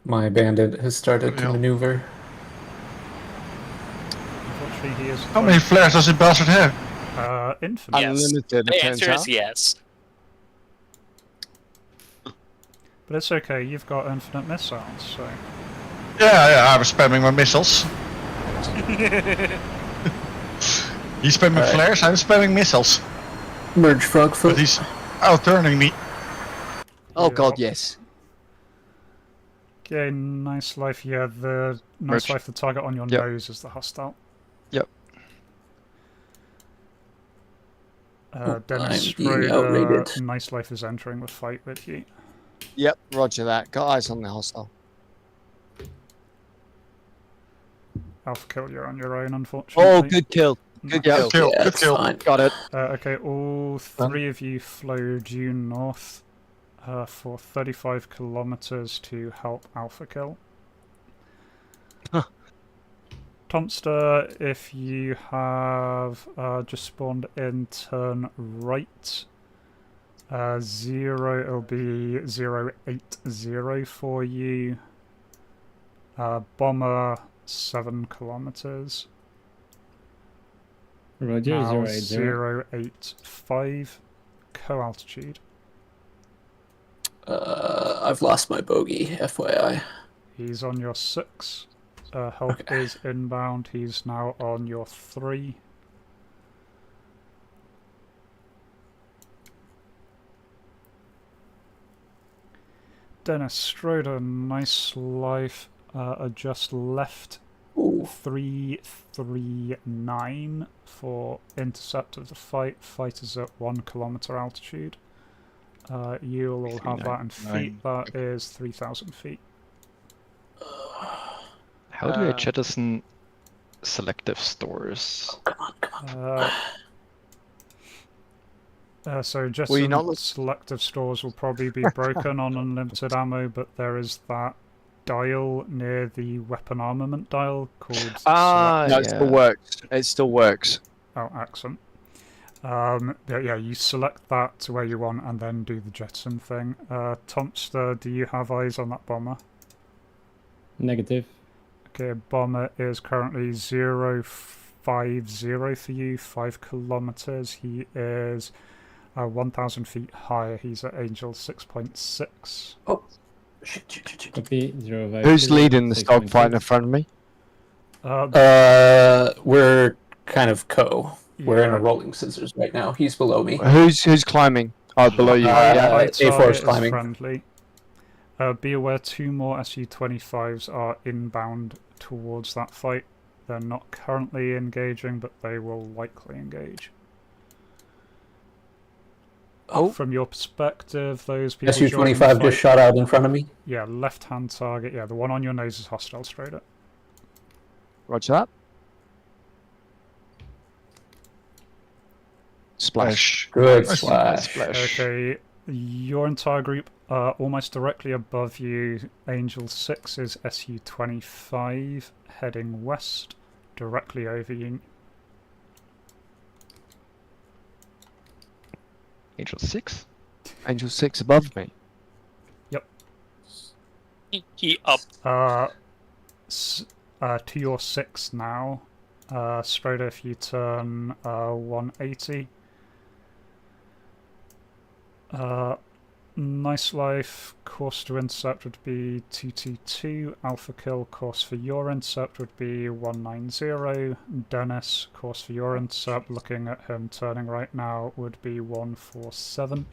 My bandit has started to Yeah. maneuver. Unfortunately, he is. How many flares does this bastard have? Infinite. Yes. Unlimited, The it turns answer out. is yes. But it's okay, you've got infinite missiles, so... Yeah, I was spamming my missiles. He's spamming flares, I'm spamming missiles. Merge Frogfoot. But he's outturning me. Oh Yeah. god, yes. Okay, nice life. Yeah, the nice Merge. life, the target on your Yep. nose is the hostile. Yep. Dennis I'm being outrated. Schroeder, nice life is entering the fight with you. Yep, roger that. Got eyes on the hostile. Alpha kill, you're on your own, unfortunately. Oh, good kill. Good Nice. kill. Kill, Yeah, good it's kill. fine. Got it. Okay, all three of you flow due north for 35 kilometers to help Alpha kill. Huh. Tomster, if you have just spawned in, turn right. 0, it'll be 080 for you. Bomber, 7 kilometers. Roger, Now 080. 085, co-altitude. I've lost my bogey, FYI. He's on your 6. Help Okay. is inbound. He's now on your 3. Dennis Schroeder, nice life. Adjust left Ooh. 339 for intercept of the fight. Fight is at 1 kilometer altitude. You'll all have that in feet. That is 3,000 feet. How do I jettison selective stores? Come on. So just Well, you're not some selective stores will probably be broken on unlimited ammo, but there is that dial near the weapon armament dial called Ah, No, it still works. It still works. Oh, excellent. Yeah, you select that to where you want and then do the jettison thing. Tomster, do you have eyes on that bomber? Negative. Okay, bomber is currently 050 for you, 5 kilometers. He is 1,000 feet higher. He's at Angel 6.6. Oh. Shit. Copy. 050. Who's leading the 6.2. dogfight in front of me? We're kind of We're in Yeah. a rolling scissors right now. He's below me. Who's climbing? Oh, below you. Yeah. High A4 is target is climbing. friendly. Be aware 2 more SU-25s are inbound towards that fight. They're not currently engaging, but they will likely engage. Oh. From your perspective, those people joining the SU-25 fight- just shot out in front of me. Yeah, left-hand target. Yeah, the one on your nose is hostile straight up. Roger that. Splash. Good Nice. splash. Okay, your entire group are almost directly above you. Angel 6 is SU-25 heading west, directly over you. Angel 6? Angel 6 above me. He up. To your 6 now. Straight if you turn 180. Nice life, course to intercept would be 222. Alpha kill, course for your intercept would be 190. Dennis, course for your intercept, looking at him turning right now, would be 147.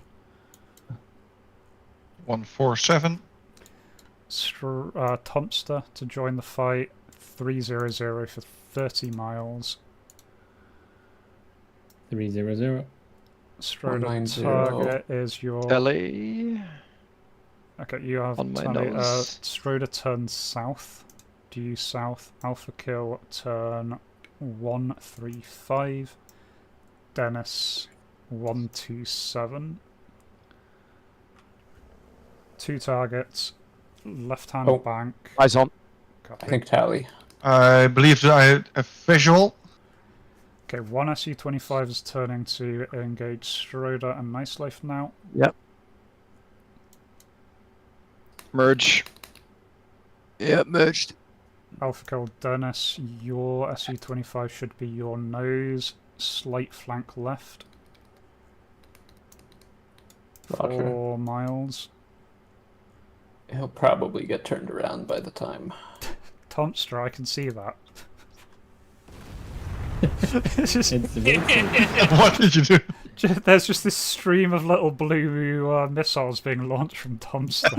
147. Tomster to join the fight, 300 for 30 miles. 300. Straight up 190. target is your... Ellie. Okay, you have On my Tally. nose. Schroeder turns south. Due south. Alpha kill turn 135. Dennis 127. 2 targets. Left hand Oh. bank. Eyes on. Copy. I think tally. I believe that I had a visual. Okay, 1 SU-25 is turning to engage Schroeder and Nice Life now. Yep. Merge. Yep, merged. Alpha kill Dennis. Your SU-25 should be your nose. Slight flank left. Roger. 4 miles. He'll probably get turned around by the time. Tomster, I can see that. What did you do? There's just this stream of little blue missiles being launched from Tomster.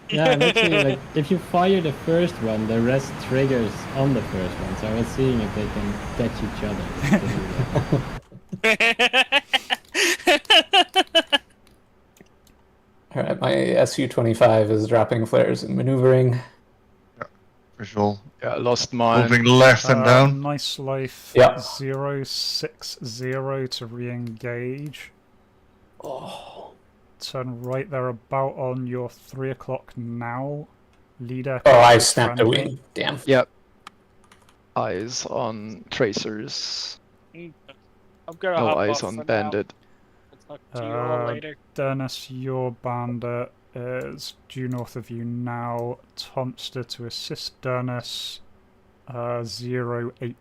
Yeah, and actually, like, if you fire the first one, the rest triggers on the first one. So I was seeing if they can catch each other. Alright, my Su-25 is dropping flares and maneuvering. Visual. Yeah, I lost mine. Moving left and down. Nice life. Yep. 060 to re-engage. Oh. Turn right there about on your 3 o'clock now. Leader. Oh, I snapped a wing. Damn. Yep. Eyes on tracers. I'm gonna No hop eyes off on for now. bandit. I'll talk to you all later. Dennis, your bandit is due north of you now. Tomster to assist Dennis. 080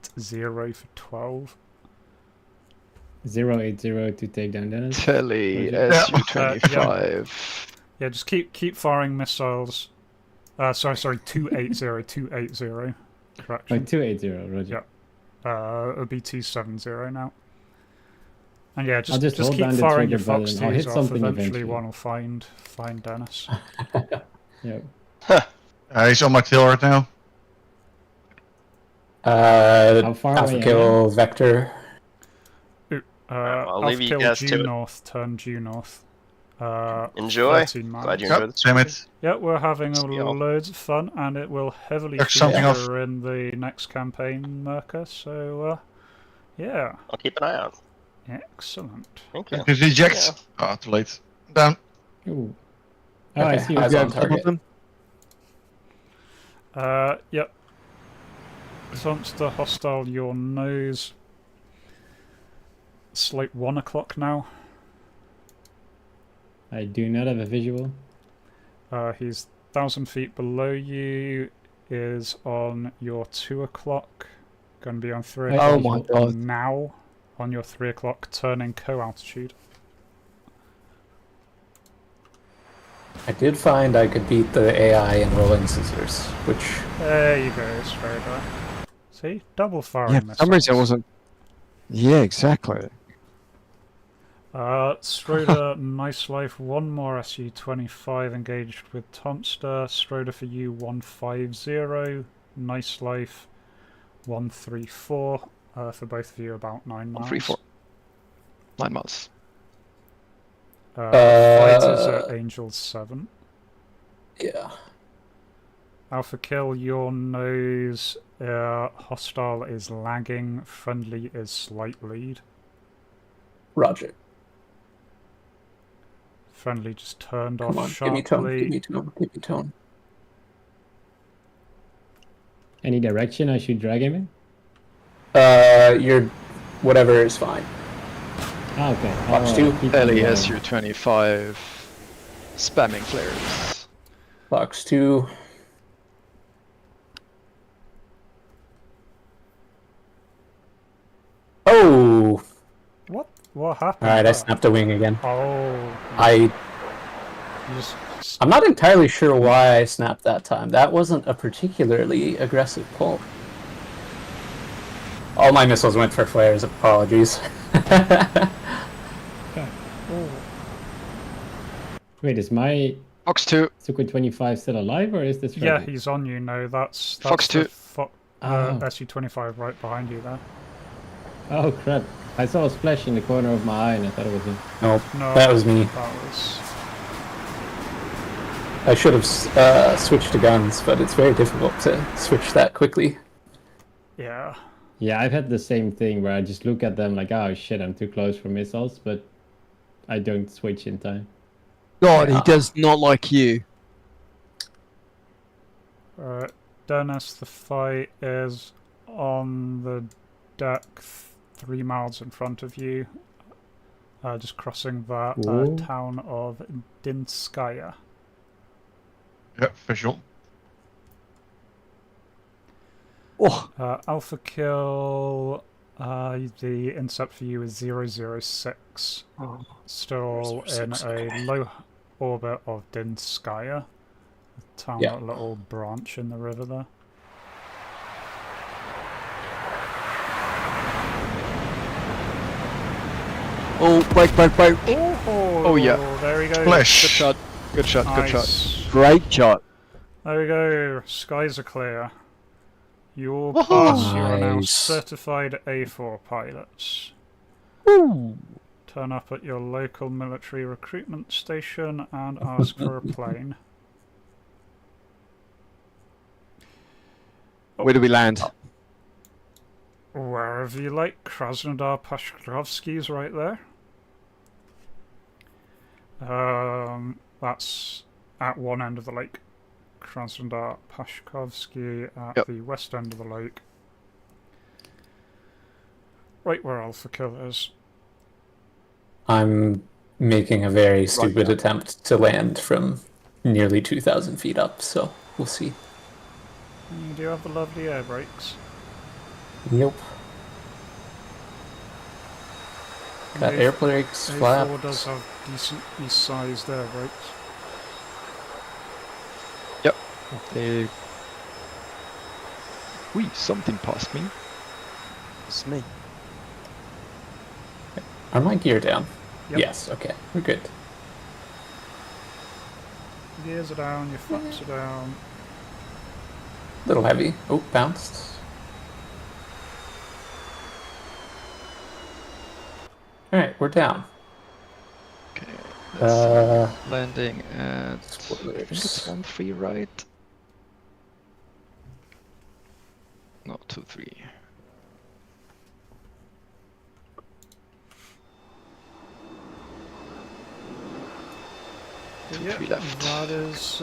for 12. 080 to take down Dennis. Telly Yeah. Su-25. Yeah, just keep firing missiles. Sorry, 280. Correction. Like 280, Roger. Yep. It'll be 270 now. And yeah, I'll just hold keep down the firing your trigger Fox button. I'll hit 2s off. something Eventually eventually. one will find Dennis. Yep. He's on my tail right now. How far Alpha away kill vector. I'll leave you kill guys due to it. north, turn due north. Enjoy. 13 miles. Glad you enjoyed the Damn it. Yeah, we're having Skill. loads of fun, and it will heavily There's something off. feature in the next campaign, Merca. So, yeah, I'll keep an eye out. excellent. Thank you. Just eject. Oh, too late. Down. Ooh. Oh, I Okay, see. eyes You on have top of target. them. Yep. Tomster hostile your nose. It's like 1 o'clock now. I do not have a visual. He's 1,000 feet below you. Is on your 2 o'clock. Going to be on 3 o'clock. Oh my god. Now on your 3 o'clock, turning co-altitude. I did find I could beat the AI in rolling scissors, which There you go, Strider. See? Double firing Yeah, for some reason it wasn't. Yeah, exactly. Stroder, nice life. One more SU-25 engaged with Tomster. Stroder for you, 150. Nice life, 134. For both of you, about 9 miles. 134. 9 miles. Fighters at Angels 7. yeah. Alpha kill, your nose. Hostile is lagging. Friendly is slight lead. Roger. Friendly just turned Come off on, sharply. give me tone. Any direction I should drag him in? Your whatever is fine. Ah, okay. Fox I'll, 2. keep Telly him Su-25. Spamming flares. Fox 2. Oh! What happened? Alright, I there? snapped a wing again. Oh. I'm Just not entirely sure why I snapped that time. That wasn't a particularly aggressive pull. All my missiles went for flares, apologies. Wait, is my Fox 2. Sukhoi-25 still alive, or is this? yeah, friendly? he's on you now. That's Fox the 2. Oh. SU-25 right behind you there. Oh crap! I saw a splash in the corner of my eye, and I thought it was him. Nope, No, that was me. That was. I should have switched to guns, but it's very difficult to switch that quickly. Yeah. Yeah, I've had the same thing where I just look at them like, oh shit, I'm too close for missiles, but I don't switch in time. God, Yeah. he does not like you. Alright, Dennis, the fight is on the deck 3 miles in front of you. Just crossing that Ooh. town of Dinskaya. Yep, visual. Oh, Alpha kill, the intercept for you is 006. Still in a orbit of Dinskaya, a town, Yeah. a little branch in the river there. Oh, break. Oh, yeah. There we go. Splash. Good shot. Good shot. Good shot. Nice. Great shot. There we go. Skies are clear. You all Woohoo! pass. You are now Nice. certified A4 pilots. Woo! Turn up at your local military recruitment station and ask for a plane. Where do we land? Wherever you like. Krasnodar Pashkovsky's right there. That's at one end of the lake. Krasnodar Pashkovsky at Yep. the west end of the lake. Right where Alpha Kill is. I'm making a very stupid now. attempt to land from nearly 2,000 feet up, so we'll see. You do have the lovely air brakes. Nope. Got The air brakes, A4 flaps. does have decently sized air brakes. Something passed me. It's me. Are my gear down? Yep. Yes, okay, we're good. Gears are down, your flaps are down. Little heavy. Oh, bounced. Alright, we're down. Okay. Let's see. Uh, Landing at. I think it's spoilers. 1-3, right? No, 2-3. Yep, 2-3 left. that is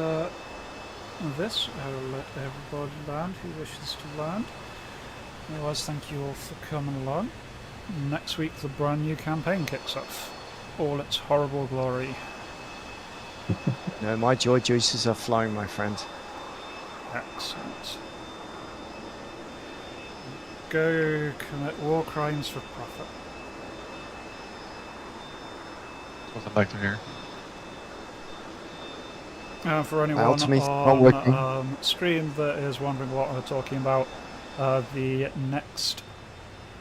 this. I'll let everybody land who wishes to land. Otherwise, thank you all for coming along. Next week, the brand new campaign kicks off. All its horrible glory. No, my joy juices are flowing, my friend. Excellent. Go commit war crimes for profit. That's what I'd like to hear. For anyone Ultimate's not working. on stream that is wondering what we're talking about, the next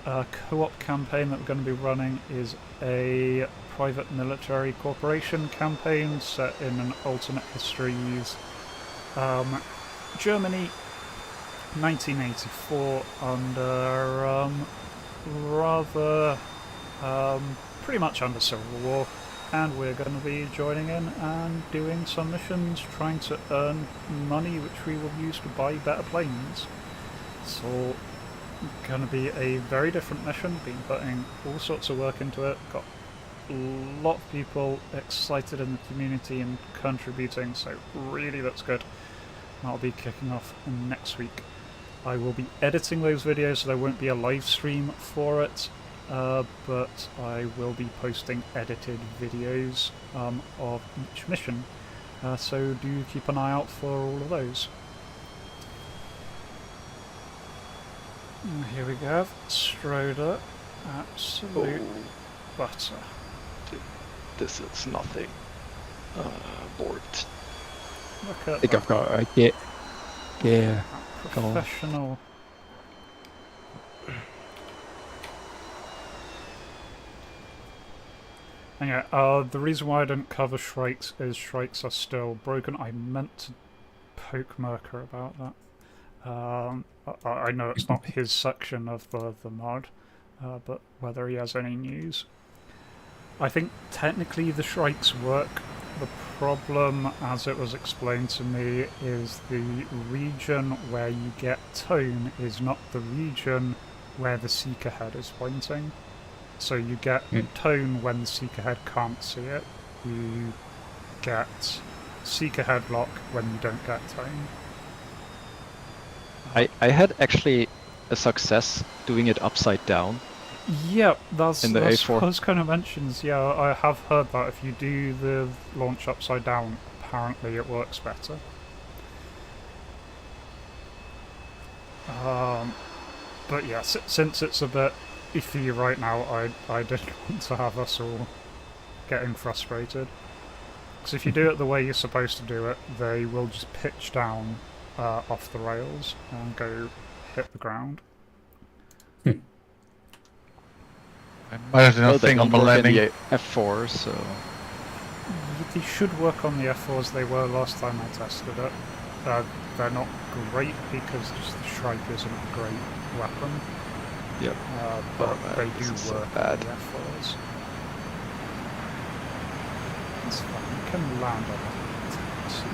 co-op campaign that we're going to be running is a private military corporation campaign set in an alternate histories Germany 1984 under rather pretty much under Civil War, and we're going to be joining in and doing some missions trying to earn money which we will use to buy better planes. So going to be a very different mission, been putting all sorts of work into it, got a lot of people excited in the community and contributing, so really that's good. That'll be kicking off next week. I will be editing those videos, so there won't be a live stream for it, but I will be posting edited videos of each mission, so do keep an eye out for all of those. And here we go, Stroder, absolute butter. This is nothing. Board. Look at I think that. I've got it right. Yeah. Go on. Professional. Anyway, the reason why I didn't cover Shrikes is Shrikes are still broken. I meant to poke Merker about that. I know it's not his section of the mod, but whether he has any news. I think technically the Shrikes work. The problem, as it was explained to me, is the region where you get tone is not the region where the seeker head is pointing. So you get tone when the seeker head can't see it. You get seeker head lock when you don't get tone. I had actually a success doing it upside down. Yeah, that's In the A4. what I was kind of mentions. Yeah, I have heard that if you do the launch upside down, apparently it works better. But yeah, since it's a bit iffy right now, I didn't want to have us all getting frustrated. Because if you do it the way you're supposed to do it, they will just pitch down off the rails and go hit the ground. I might have Well, they thing on don't the work in landing. the F4, so They should work on the F4s. They were last time I tested it. They're not great because just the Shrike isn't a great weapon. yep. But Oh, man, they this do is so work bad. on the F4s. It's fine. You can land on it. Taxi,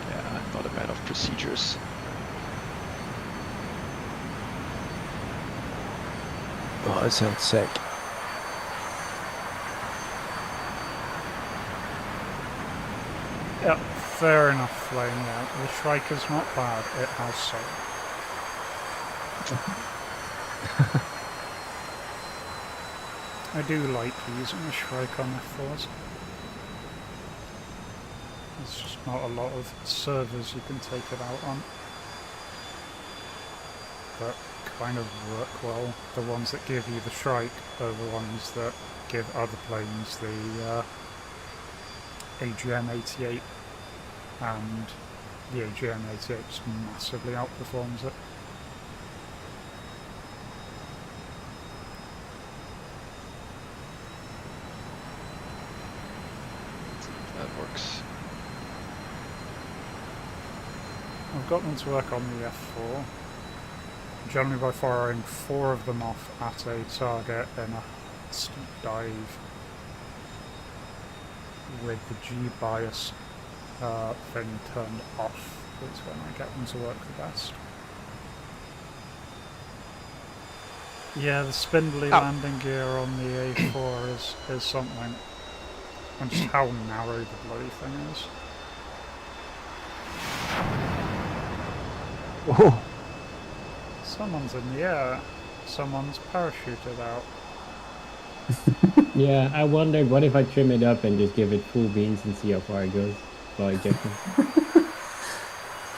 Yeah, I'm not a man of procedures. Oh, that sounds sick. Yeah, fair enough, Flame. Yeah, the Shrike is not bad. It has soul. I do like using the Shrike on F4s. There's just not a lot of servers you can take it out on that kind of work well. The ones that give you the Shrike are the ones that give other planes the AGM-88, and the AGM-88 just massively outperforms it. That works. I've got them to work on the F4, generally by firing 4 of them off at a target in a steep dive with the G-bias thing turned off. That's when I get them to work the best. Yeah, the spindly landing gear on the A4 is something. And just how narrow the bloody thing is. Oh, Someone's in the air. Someone's parachuted out. Yeah, I wondered what if I trim it up and just give it full beans and see how far it goes while ejecting.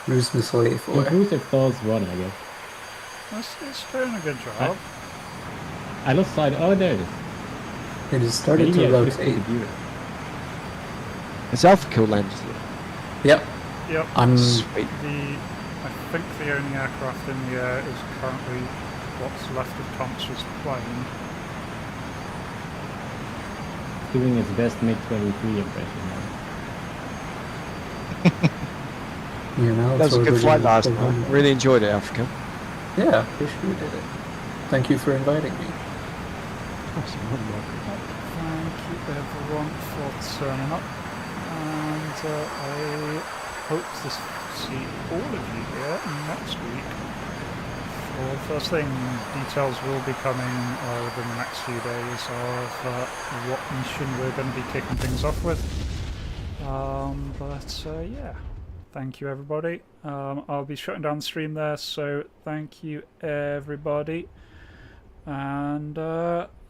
Cruise missile A4. Inclusive thoughts 1, I guess. It's doing a good job. I lost sight. Oh, there it is. It is starting Maybe to I shifted rotate. the viewer. it's Alpha Kill landed here. Yep. Yep. I'm Sweet. I think the only aircraft in the air is currently what's left of Thompson's plane. Doing its best MiG-23 impression now. That was a good flight last night. Really enjoyed it, Africa. Yeah, appreciated it. Thank you for inviting me. Thank you everyone for turning up, and I hope to see all of you here next week. For the first thing, details will be coming within the next few days of what mission we're going to be kicking things off with. Yeah, thank you everybody. I'll be shutting down the stream there, so thank you everybody. And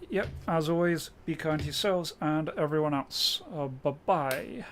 yep, as always, be kind to yourselves and everyone else. Bye-bye.